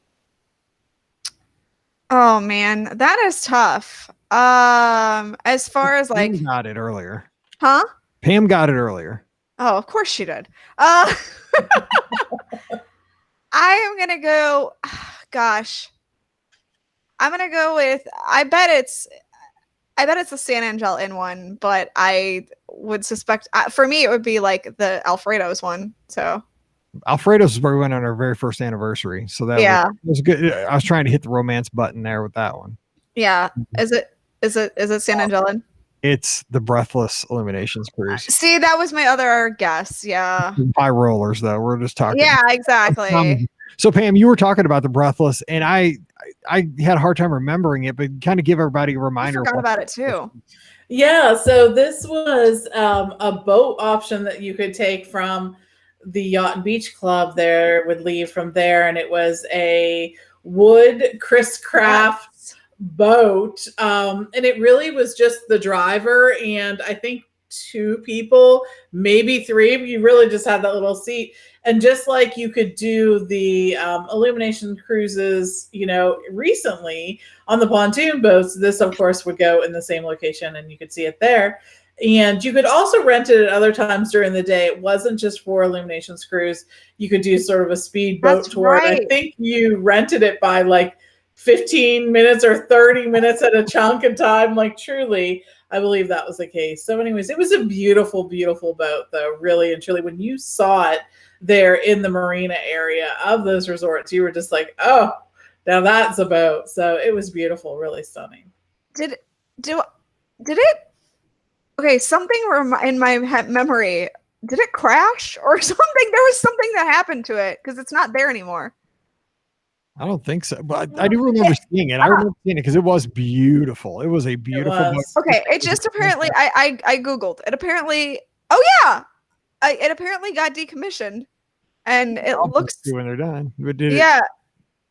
Oh man, that is tough. As far as like, Pam got it earlier. Huh? Pam got it earlier. Oh, of course she did. I am gonna go. Gosh, I'm gonna go with. I bet it's the San Angel Inn one, but I would suspect for me it would be like the Alfredo's one. So Alfredo's is where we went on our very first anniversary. So that was good. I was trying to hit the romance button there with that one. Yeah. Is it San Angel Inn? It's the Breathless Illuminations cruise. See, that was my other guess. Yeah. High rollers though. We're just talking. Yeah, exactly. So Pam, you were talking about the Breathless, and I had a hard time remembering it, but kind of give everybody a reminder. I forgot about it too. Yeah, so this was a boat option that you could take from the Yacht and Beach Club there, would leave from there, and it was a wood Chris Craft boat. And it really was just the driver and I think 2 people, maybe 3. You really just had that little seat. And just like you could do the illumination cruises, recently on the pontoon boats, this of course would go in the same location and you could see it there. And you could also rent it at other times during the day. It wasn't just for Illuminations cruise. You could do sort of a speedboat tour. Right. I think you rented it by like 15 minutes or 30 minutes at a chunk of time. Like truly, I believe that was the case. So anyways, it was a beautiful, beautiful boat though, really and truly. When you saw it there in the marina area of those resorts, you were just like, oh, now that's a boat. So it was beautiful, really stunning. Did it? Okay, something in my memory. Did it crash or something? There was something that happened to it because it's not there anymore. I don't think so, but I do remember seeing it. I remember seeing it because it was beautiful. It was a beautiful boat. Okay, it just apparently I Googled it. Apparently, oh yeah, it apparently got decommissioned, and it looks when they're done. But did yeah,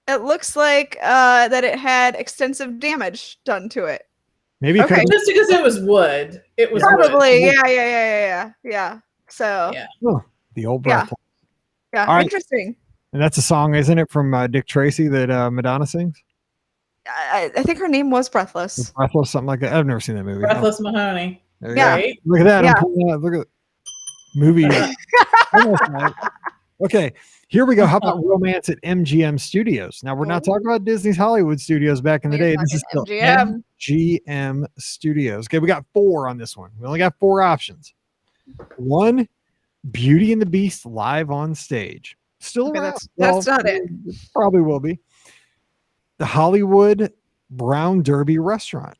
it looks like that it had extensive damage done to it. maybe Okay. Just because it was wood. It was Probably, wood. yeah. So Yeah. the old Yeah. breath. yeah, All right. interesting. And that's a song, isn't it, from Dick Tracy that Madonna sings? I think her name was Breathless. Breathless, something like that. I've never seen that movie. Breathless Mahoney. There you Yeah. go. Right? Look at that. Yeah. I'm pulling out. Look at movie. Almost right. Okay, here we go. How about romance at MGM Studios? Now, we're not talking about Disney's Hollywood Studios back in the day. This is still MGM. MGM Studios. Okay, we got 4 on this one. We only got 4 options. 1, Beauty and the Beast live on stage. Still Okay, around. that's not it. Probably will be. The Hollywood Brown Derby Restaurant.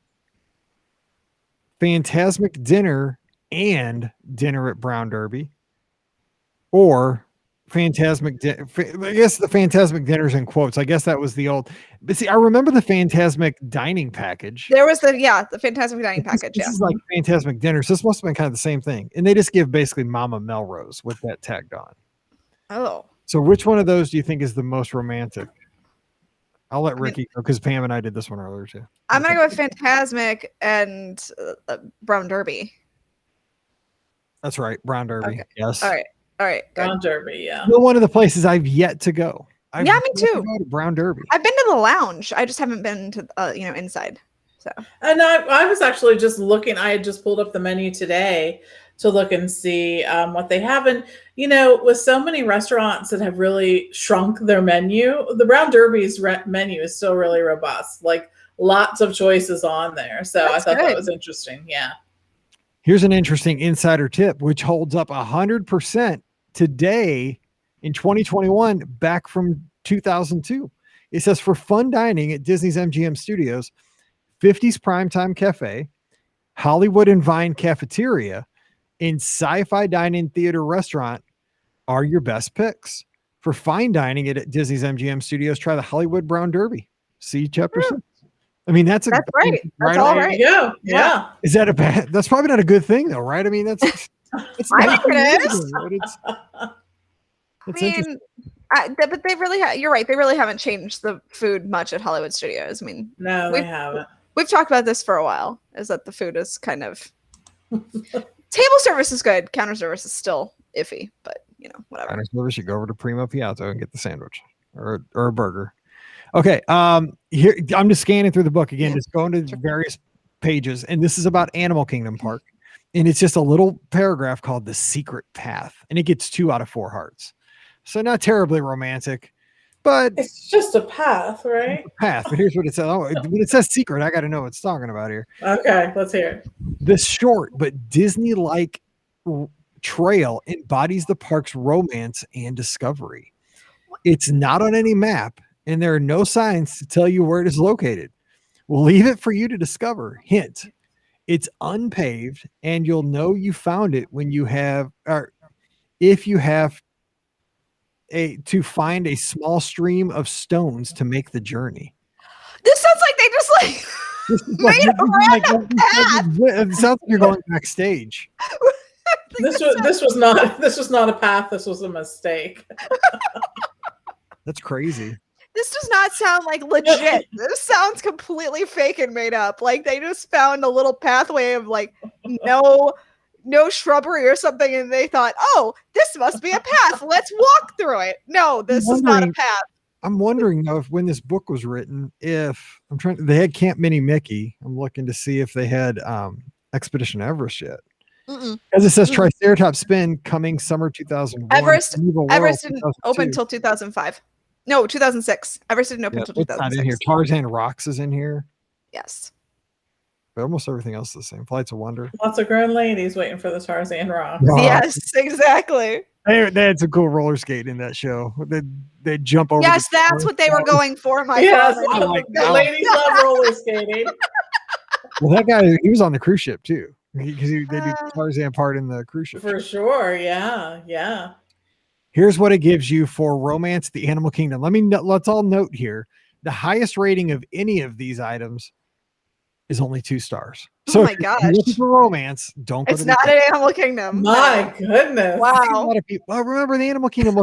Phantasmic Dinner and Dinner at Brown Derby. Or Phantasmic I guess the Phantasmic Dinner's in quotes. I guess that was the old. But see, I remember the Phantasmic Dining Package. There was the Fantastic Dining Package. This is like Phantasmic Dinner. So this must have been kind of the same thing. And they just give basically Mama Melrose with that tagged on. Oh. So which one of those do you think is the most romantic? I'll let Ricky go because Pam and I did this one earlier too. I'm gonna go with Phantasmic and Brown Derby. That's right, Brown Derby. Okay. Yes. All right. Good. Brown Derby, yeah. Still one of the places I've yet to go. Yeah, me yet to too. go to Brown Derby. I've been to the lounge. I just haven't been to inside. So And I was actually just looking. I had just pulled up the menu today to look and see what they have. And, with so many restaurants that have really shrunk their menu, the Brown Derby's menu is still really robust. Like lots of choices on there. So That's I thought good. that was interesting. Yeah. Here's an interesting insider tip, which holds up 100% today in 2021, back from 2002. It says for fun dining at Disney's MGM Studios, 50s Primetime Cafe, Hollywood and Vine Cafeteria, and Sci-Fi Dine-In Theater Restaurant are your best picks. For fine dining at Disney's MGM Studios, try the Hollywood Brown Derby. See chapter 6. I mean, that's right. That's all There right. you go. Yeah. Is that a bad? That's probably not a good thing, though, right? I mean, it's I think it is. It's I interesting. mean, but they really you're right. They really haven't changed the food much at Hollywood Studios. I mean, No, they haven't. we've talked about this for a while. Is that the food is kind of table service is good. Counter service is still iffy, but whatever. Counter service, you go over to Primo Piatto and get the sandwich or a burger. Okay, here I'm just scanning through the book again, just going to various pages, and this is about Animal Kingdom Park, and it's just a little paragraph called "The Secret Path," and it gets 2 out of 4 hearts, so not terribly romantic, but It's just a path, right? path. But here's what it says. Oh, when it says secret, I got to know what it's talking about here. Okay, let's hear it. This short but Disney-like trail embodies the park's romance and discovery. It's not on any map, and there are no signs to tell you where it is located. We'll leave it for you to discover. Hint, it's unpaved, and you'll know you found it when you have, or if you have to find a small stream of stones to make the journey. This sounds like they just made a random path. It sounds like you're going backstage. This was not a path. This was a mistake. That's crazy. This does not sound like legit. This sounds completely fake and made up. Like they just found a little pathway of like no shrubbery or something, and they thought, "Oh, this must be a path. Let's walk through it." No, this is not a path. I'm wondering though if when this book was written, if they had Camp Minnie Mickey. I'm looking to see if they had Expedition Everest yet. As it says, Triceratops Spin coming summer 2001. Everest Everest didn't open until 2005. No, 2006. Everest didn't open until it's not 2006. in here. Tarzan Rocks is in here, Yes. but almost everything else is the same. Flights of Wonder. Lots of grown ladies waiting for the Tarzan rock. Wow. Yes, exactly. They had some cool roller skating in that show. They jump over. Yes, that's what they were going for, my Yes, father. the ladies love roller skating. Well, that guy, he was on the cruise ship too, because they do Tarzan part in the cruise ship. For sure, yeah. Here's what it gives you for Romance at the Animal Kingdom. Let's all note here: the highest rating of any of these items is only 2 stars. Oh So my if you're looking gosh. for romance, don't go It's to not an Animal Kingdom. My goodness. A Wow. lot of people. Well, remember the Animal Kingdom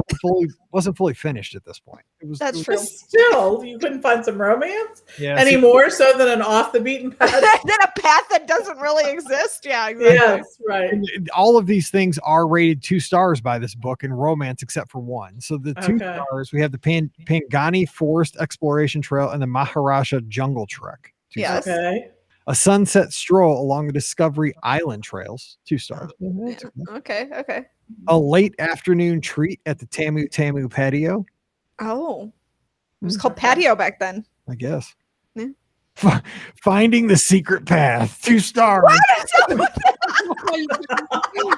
wasn't fully finished at this point. That's it true. But still, you couldn't find some romance Yeah, any more so than an off the beaten path. Then a path that doesn't really exist. Yeah, exactly. Yes, right. and all of these things are rated 2 stars by this book in romance, except for one. So the 2 Okay. stars, we have the Pangani Forest Exploration Trail and the Maharaja Jungle Trek. 2 Yes. stars. Okay. A sunset stroll along the Discovery Island trails. 2 stars. Okay. A late afternoon treat at the Tamu Tamu patio. Oh, it was Hmm, called Okay. patio back then. I guess. Yeah. Finding the secret path. 2 stars.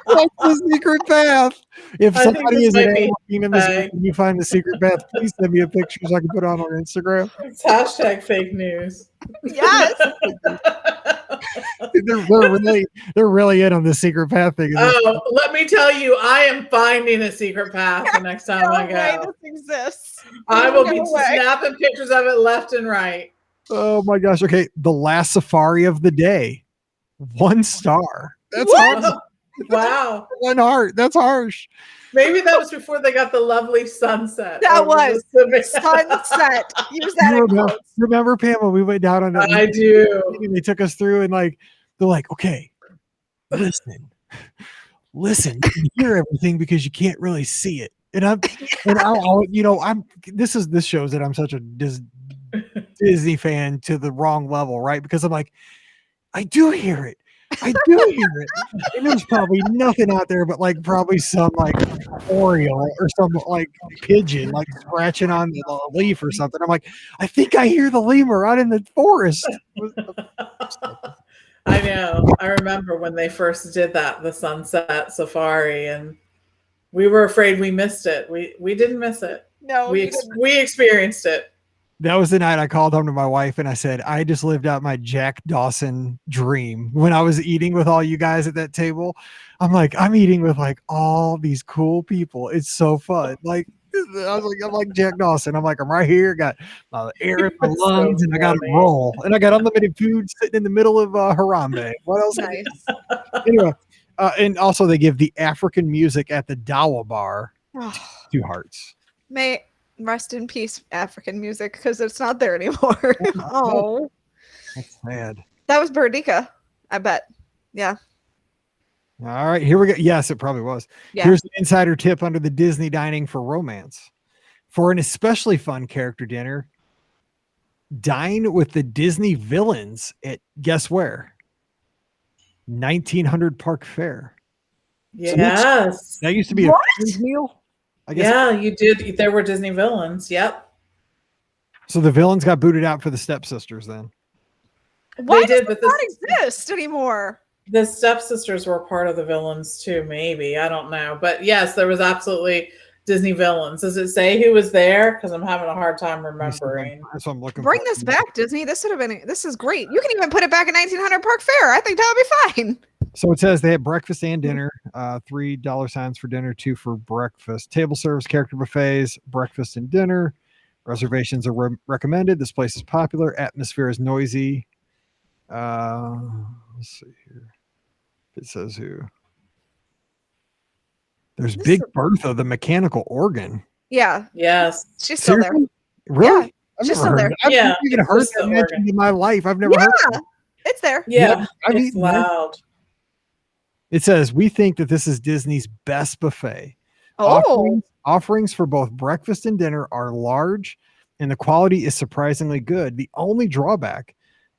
What's the secret path? If I think somebody this is in might be Animal Kingdom this fake. week and you find the secret path, please send me a picture so I can put it on our Instagram. It's hashtag fake news. Yes. They're really in on the secret path thing. Oh, let me tell you, I am finding a secret path the next time No I way go. this exists. I will be No way. snapping pictures of it left and right. Oh my gosh. Okay. The last safari of the day. 1 star. That's What? harsh. Wow. 1 heart. That's harsh. Maybe that was before they got the lovely sunset. That over was the Pacific. sunset. Use that You in quotes. remember, Pam, when we went down on that? I do. And they took us through and they're like, okay, listen, you can hear everything because you can't really see it. And this shows that I'm such a Disney fan to the wrong level, right? Because I'm like, I do hear it. And there's probably nothing out there but probably some oriole or some pigeon scratching on the leaf or something. I'm like, I think I hear the lemur out in the forest. I know. I remember when they first did that, the sunset safari, and we were afraid we missed it. We didn't miss it. No, We experienced it. That was the night I called home to my wife and I said, I just lived out my Jack Dawson dream when I was eating with all you guys at that table. I'm I'm eating with all these cool people. It's so fun. I'm like Jack Dawson. I'm right here. Got air in my That's so lungs and I got a funny. roll and I got unlimited food sitting in the middle of Harambe. What else? nice. Anyway, and also they give the African music at the Dawa bar Oh, 2 hearts. may rest in peace, African music, because it's not there anymore. Oh, That's sad. that was Boudica, I bet. Yeah. All right, here we go. Yes, it probably was. Yeah. Here's an insider tip under the Disney Dining for Romance. For an especially fun character dinner, dine with the Disney villains at guess where? 1900 Park Fair. Yes. That used to be What? a friends meal. I guess. Yeah, you did. There were Disney villains. Yep. So the villains got booted out for the stepsisters then. Why did, does but it not exist anymore? The stepsisters were part of the villains too, maybe. I don't know. But yes, there was absolutely Disney villains. Does it say who was there? Because I'm having a hard time remembering. That's what I'm looking Bring for. this back, Disney. This is great. You can even put it back in 1900 Park Fair. I think that would be fine. So it says they had breakfast and dinner, $3 for dinner, 2 for breakfast. Table service, character buffets, breakfast and dinner. Reservations are recommended. This place is popular. Atmosphere is noisy. Let's see here. It says who. There's This Big is- Bertha, the mechanical organ. Yeah, Yes. she's still there. Seriously? Really? Yeah, I've she's never still heard there. of it. I've Yeah, never even it's heard just that the mentioned organ. in my life. I've never heard of Yeah, it. it's there. Yeah. I've It's eaten there. loud. It says, we think that this is Disney's best buffet. Oh, Offerings for both breakfast and dinner are large and the quality is surprisingly good. The only drawback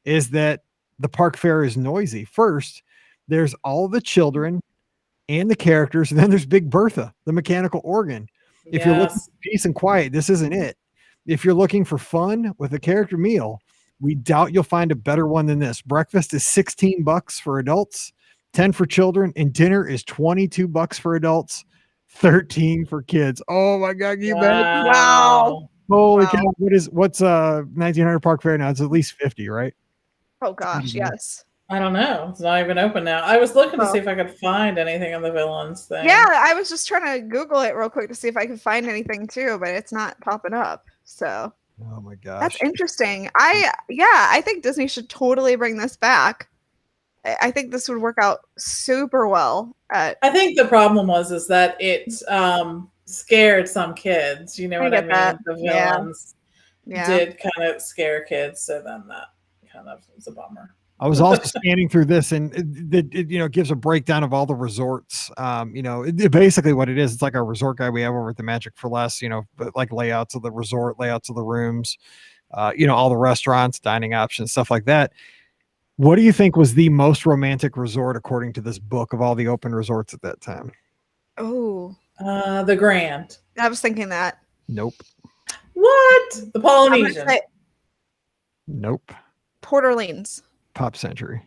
is that the park fair is noisy. First, there's all the children and the characters, and then there's Big Bertha, the mechanical organ. If you're looking for peace and quiet, this isn't it. If you're looking for fun with a character meal, we doubt you'll find a better one than this. Breakfast is $16 for adults, 10 for children, and dinner is $22 for adults, 13 for kids. Oh my God, can you imagine? Wow. Holy Wow. cow! What's 1900 Park Fair now? It's at least 50, right? Oh gosh, yes. I don't know. It's not even open now. I was looking to Oh. see if I could find anything on the villains thing. Yeah, I was just trying to Google it real quick to see if I could find anything too, but it's not popping up. So Oh my gosh. That's interesting. I think Disney should totally bring this back. I think this would work out super well. I think the problem is that it scared some kids. You know what I mean? That. The villains Yeah. did kind of scare kids, so then that kind of was a bummer. I was also scanning through this, and it gives a breakdown of all the resorts. Basically what it is, it's like a resort guide we have over at the Magic for Less. But like layouts of the resort, layouts of the rooms, all the restaurants, dining options, stuff like that. What do you think was the most romantic resort according to this book of all the open resorts at that time? Oh, the Grand. I was thinking that. Nope. What? The Polynesian. Nope. Port Orleans. Pop Century.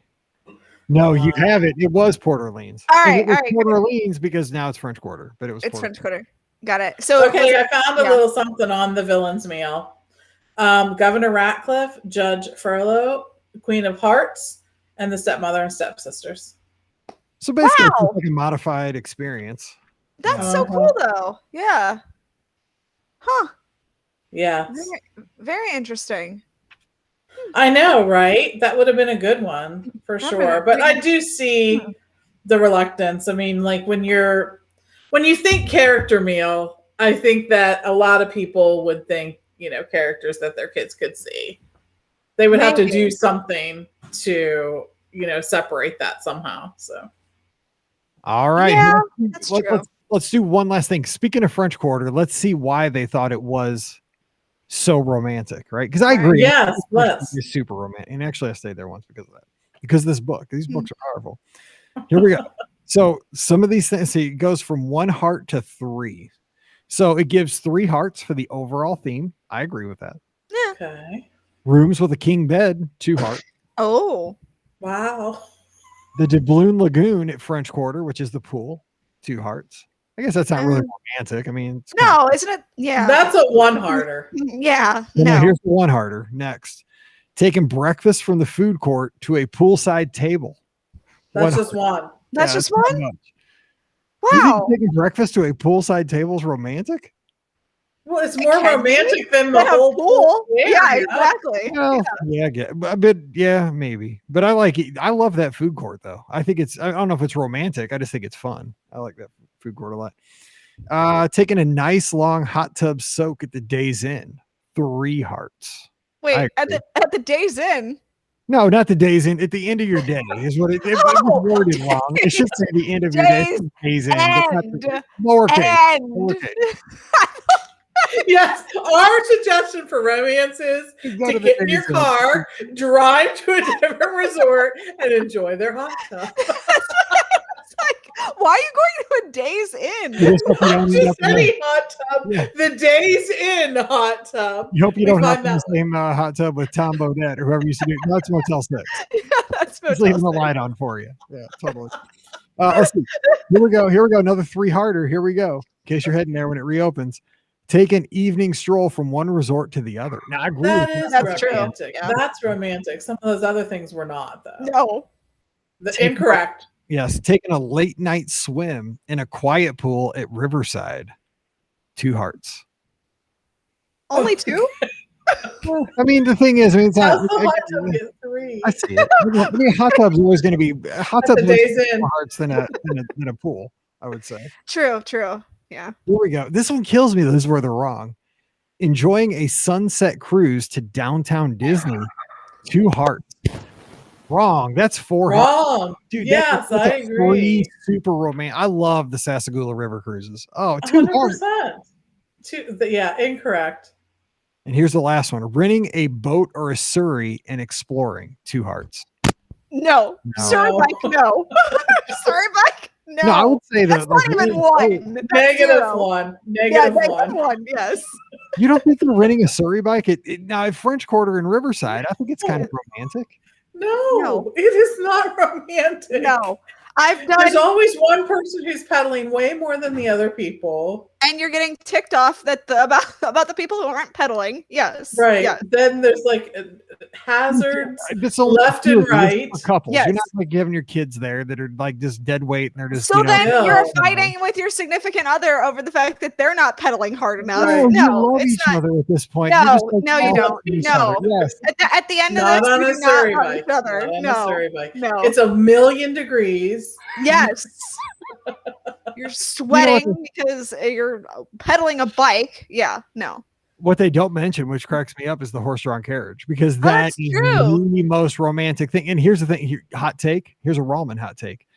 No, you have it. It was Port Orleans. All right, Port Orleans because now it's French Quarter, but it's French Quarter. Got it. So okay, I found a little something on the villain's meal. Governor Ratcliffe, Judge Furlow, Queen of Hearts, and the stepmother and stepsisters. So basically, it's like a modified experience. That's so cool, though. Yeah. Huh. Yeah. Very, very interesting. I know, right? That would have been a good one for sure. But I do see the reluctance. I mean, like when you think character meal, I think that a lot of people would think, characters that their kids could see. They would have to do something to, separate that somehow. So. All right. Yeah, that's true. Let's do one last thing. Speaking of French Quarter, let's see why they thought it was so romantic, right? Because I agree. Yes, let's. It's super romantic. And actually, I stayed there once because of that. Because of this book. These books are powerful. Here we go. So some of these things, see, it goes from 1 heart to 3. So it gives 3 hearts for the overall theme. I agree with that. Yeah. Okay. Rooms with a king bed, 2 hearts. Oh. Wow. The Doubloon Lagoon at French Quarter, which is the pool, 2 hearts. I guess that's not really romantic. I mean, no, isn't it? Yeah. That's a 1-hearter. Yeah. No. Here's the 1-hearter. Next. Taking breakfast from the food court to a poolside table. That's just one. That's just one? Wow. Wow. You think taking breakfast to a poolside table is romantic? Well, it's more romantic than the whole pool. Yeah, exactly. Well, but yeah, maybe. But I like it. I love that food court though. I think I don't know if it's romantic. I just think it's fun. I like that food court a lot. Taking a nice long hot tub soak at the Days Inn, 3 hearts. Wait, at the Days Inn? No, not the Days Inn. At the end of your day is what it was worded wrong. It should say the end of your day. Days Inn. Lowercase. Yes, our suggestion for romance is to get in your car, drive to a different resort, and enjoy their hot tub. It's like, why are you going to a Days Inn? Just any hot tub. Yeah. The Days Inn hot tub. You hope you don't have the same hot tub with Tom Bodette or whoever used to do it. No, that's Motel 6. Yeah, that's Motel 6. Leaving the light on for you. Yeah, totally. Let's see. Here we go. Another 3-hearter. Here we go. In case you're heading there when it reopens. Take an evening stroll from one resort to the other. Now, I agree with you. That's romantic. Yeah. That's romantic. Some of those other things were not, though. No. Incorrect. Yes. Taking a late night swim in a quiet pool at Riverside. 2 hearts. Only 2? I mean, the thing is, it's not. Hot tub is 3. I see it. I mean, hot tub's always going to be hot tub's more hearts than a pool, I would say. True. Yeah. Here we go. This one kills me. This is where they're wrong. Enjoying a sunset cruise to downtown Disney. 2 hearts. Wrong. That's 4 hearts. Wrong. Dude, yes, I agree. Super romantic. I love the Sassagoula River cruises. Oh, 2 hearts. Yeah, incorrect. And here's the last one. Renting a boat or a surrey and exploring. 2 hearts. No. Surrey bike, no. Surrey bike. No, I would say that's not even 1. -1. -1. Yes. You don't think they're renting a surrey bike now at French Quarter in Riverside? I think it's kind of romantic. No, it is not romantic. No, There's always one person who's pedaling way more than the other people. And you're getting ticked off that about the people who aren't pedaling. Yes. Right. Yes. Then there's like hazards It's only left and right. for couples. Yes. You're not like having your kids there that are like just dead weight and they're just. So then No. you're fighting with your significant other over the fact that they're not pedaling hard enough. Right. you No, love it's each not. other at this point. No, You're just, like, no, you all don't. loving each No. other. Yes. At the end of Not this, on we a do not Surrey love bike. each other. Not on a No. Surrey bike. No. It's 1,000,000 degrees. Yes. You're sweating because you're pedaling a bike. Yeah. No. What they don't mention, which cracks me up, is the horse-drawn carriage, because that that's is true. the most romantic thing. And here's the thing: hot take. Here's a Ramen hot take.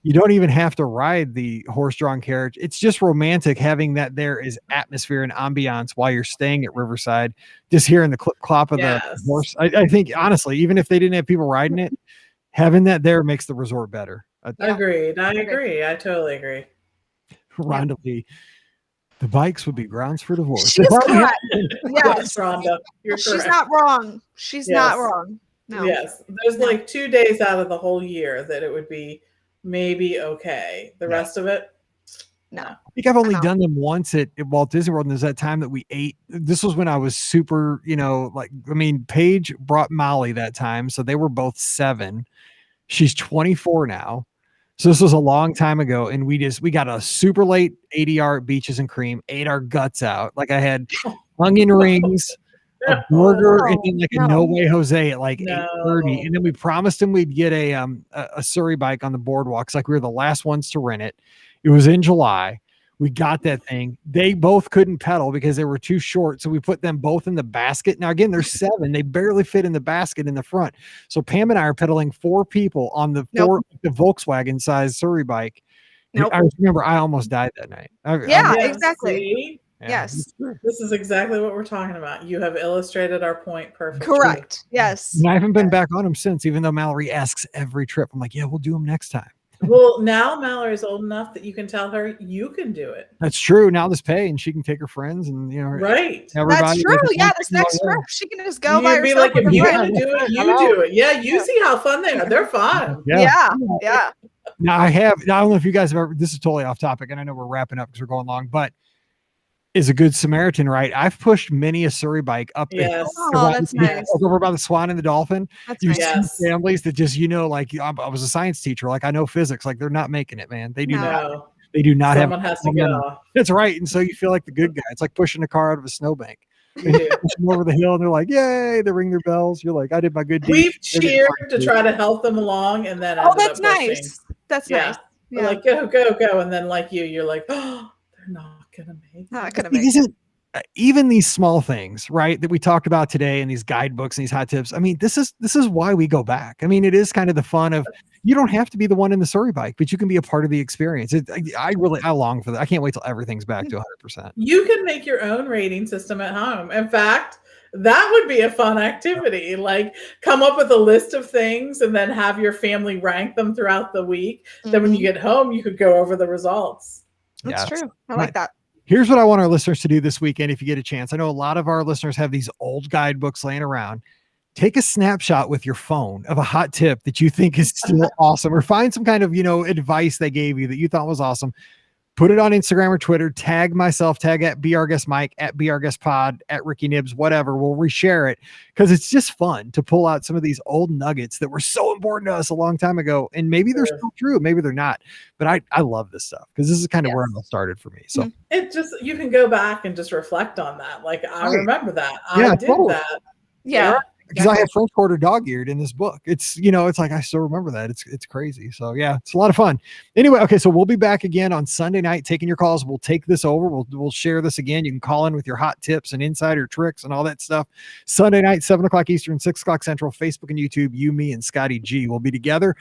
You don't even have to ride the horse-drawn carriage. It's just romantic having that there is atmosphere and ambiance while you're staying at Riverside, just hearing the clip clop of the horse. I think honestly, even if they didn't have people riding it, having that there makes the resort better. Agreed. I agree. I totally agree. Rhonda Lee, the bikes would be grounds for divorce. She's correct. Yes, Yes. Rhonda. You're She's correct. not wrong. She's not Yes. wrong. No. Yes. There's like 2 days out of the whole year that it would be maybe okay. The rest of it, No. I think I've only No. done them once at Walt Disney World. And there's that time that we ate. This was when I was super, Paige brought Molly that time. So they were both 7. She's 24 now. So this was a long time ago. And we got a super late ADR at Beaches and Cream, ate our guts out. Like I had onion rings, a burger, and then like a No Way Jose at like 8:30. And then we promised him we'd get a Surrey bike on the boardwalks. Like we were the last ones to rent it. It was in July. We got that thing. They both couldn't pedal because they were too short. So we put them both in the basket. Now, again, they're 7. They barely fit in the basket in the front. So Pam and I are pedaling 4 people on the Volkswagen size Surrey bike. Nope. I remember I almost died that night. Yeah, Yes, exactly. see? Yes. This is exactly what we're talking about. You have illustrated our point perfectly. Correct. Yes. And I haven't been back on them since, even though Mallory asks every trip. I'm like, yeah, we'll do them next time. Well, now Mallory's old enough that you can tell her you can do it. That's true. Now this pay, and she can take her friends, and Right. That's true. Yeah, this next trip, she can just go by You'd be herself. like, if with you her want friends. to do it, you do it. Yeah, you see how fun they are. They're fun. Yeah. Now I don't know if you guys have ever, this is totally off topic, and I know we're wrapping up because we're going long, but is a good Samaritan, right? I've pushed many a Surrey bike up the hill. Oh, that's nice. Over by the Swan and the Dolphin. That's You nice. see families that just, like I was a science teacher, like I know physics, like they're not making it, man. They do not. No. They do not Someone have. has to get off. That's right. And so you feel like the good guy. It's like pushing a car out of a snowbank. You do. Push them over the hill, and they're like, "Yay!" They ring their bells. You're like, "I did my good deed." We've cheered to try to help them along, and then Oh, ended that's up pushing. nice. That's Yeah. nice. We're Yeah. like, go, go, go. And then like you're like, oh, they're not gonna make it. Not gonna It make isn't even these small things, right, that we talked about today and these guidebooks and these hot tips. I mean, this is why we go back. I mean, it is kind of the fun of, you don't have to be the one in the Surrey bike, but you can be a part of the experience. I long for that. I can't wait till everything's back to 100%. You can make your own rating system at home. In fact, that would be a fun activity. Like come up with a list of things and then have your family rank them throughout the week. Then when you get home, you could go over the results. That's true. I like that. Here's what I want our listeners to do this weekend if you get a chance. I know a lot of our listeners have these old guidebooks laying around. Take a snapshot with your phone of a hot tip that you think is still awesome, or find some kind of, advice they gave you that you thought was awesome. Put it on Instagram or Twitter, tag myself, tag at BRGuestMike, at BRGuestPod, at Ricky Nibs, whatever. We'll reshare it because it's just fun to pull out some of these old nuggets that were so important to us a long time ago. And maybe they're still true, maybe they're not. But I love this stuff because this is kind of where it all started for me. So it just, you can go back and just reflect on that. Like, I remember that. Yeah, I did totally. that. Yeah. Because I have French Quarter dog-eared in this book. It's, it's like, I still remember that. It's crazy. So yeah, it's a lot of fun. Anyway, okay. So we'll be back again on Sunday night, taking your calls. We'll take this over. We'll share this again. You can call in with your hot tips and insider tricks and all that stuff. Sunday night, 7:00 Eastern, 6:00 Central, Facebook and YouTube. You, me, and Scotty G will be together.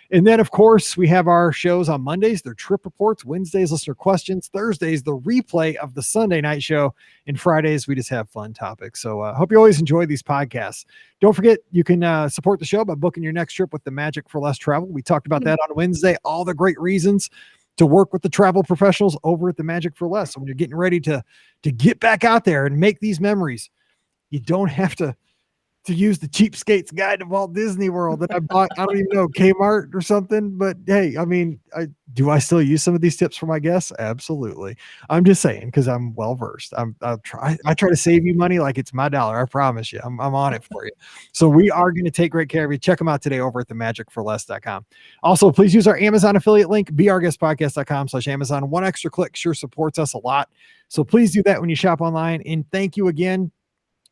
And then, of course, we have our shows on Mondays, they're trip reports, Wednesdays, listener questions, Thursdays, the replay of the Sunday night show, and Fridays, we just have fun topics. So I hope you always enjoy these podcasts. Don't forget, you can support the show by booking your next trip with the Magic for Less Travel. We talked about that on Wednesday, all the great reasons to work with the travel professionals over at the Magic for Less. So when you're getting ready to get back out there and make these memories, you don't have to to use the Cheapskates Guide to Walt Disney World that I bought. I don't even know, Kmart or something. But hey, I mean, do I still use some of these tips for my guests? Absolutely. I'm just saying because I'm well versed. I try to save you money like it's my dollar. I promise you. I'm on it for you. So we are going to take great care of you. Check them out today over at themagicforless.com. Also, please use our Amazon affiliate link, beourguestpodcast.com/Amazon. One extra click sure supports us a lot. So please do that when you shop online. And thank you again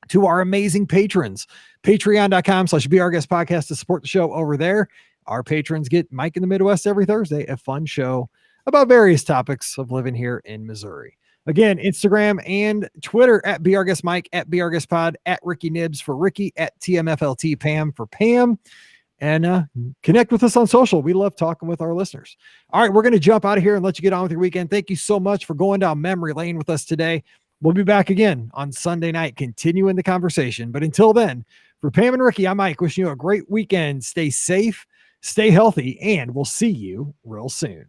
to our amazing patrons, patreon.com/beourguestpodcast to support the show over there. Our patrons get Mike in the Midwest every Thursday, a fun show about various topics of living here in Missouri. Again, Instagram and Twitter at beourguestmike, at beourguestpod, at Ricky Nibs for Ricky, at TMFLT Pam for Pam. And connect with us on social. We love talking with our listeners. All right, we're going to jump out of here and let you get on with your weekend. Thank you so much for going down memory lane with us today. We'll be back again on Sunday night, continuing the conversation. But until then, for Pam and Ricky, I'm Mike, wishing you a great weekend. Stay safe, stay healthy, and we'll see you real soon.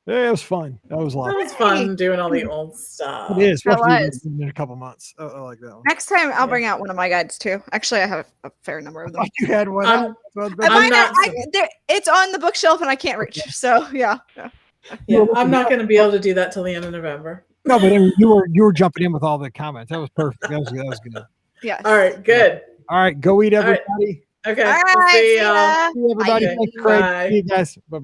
Yeah, it was fun. That was a lot. It was fun doing all the old stuff. It is. That was. In a couple months. I like that one. Next time, I'll bring out one of my guides too. Actually, I have a fair number of them. You had one. It's on the bookshelf and I can't reach. So yeah. I'm not going to be able to do that till the end of November. No, but you were jumping in with all the comments. That was perfect. That was good. Yeah. All right. Good. All right. Go eat, everybody. Okay. All right. See ya. y'all. See you, everybody. Bye. Thanks, Craig. Bye. See you guys. Bye.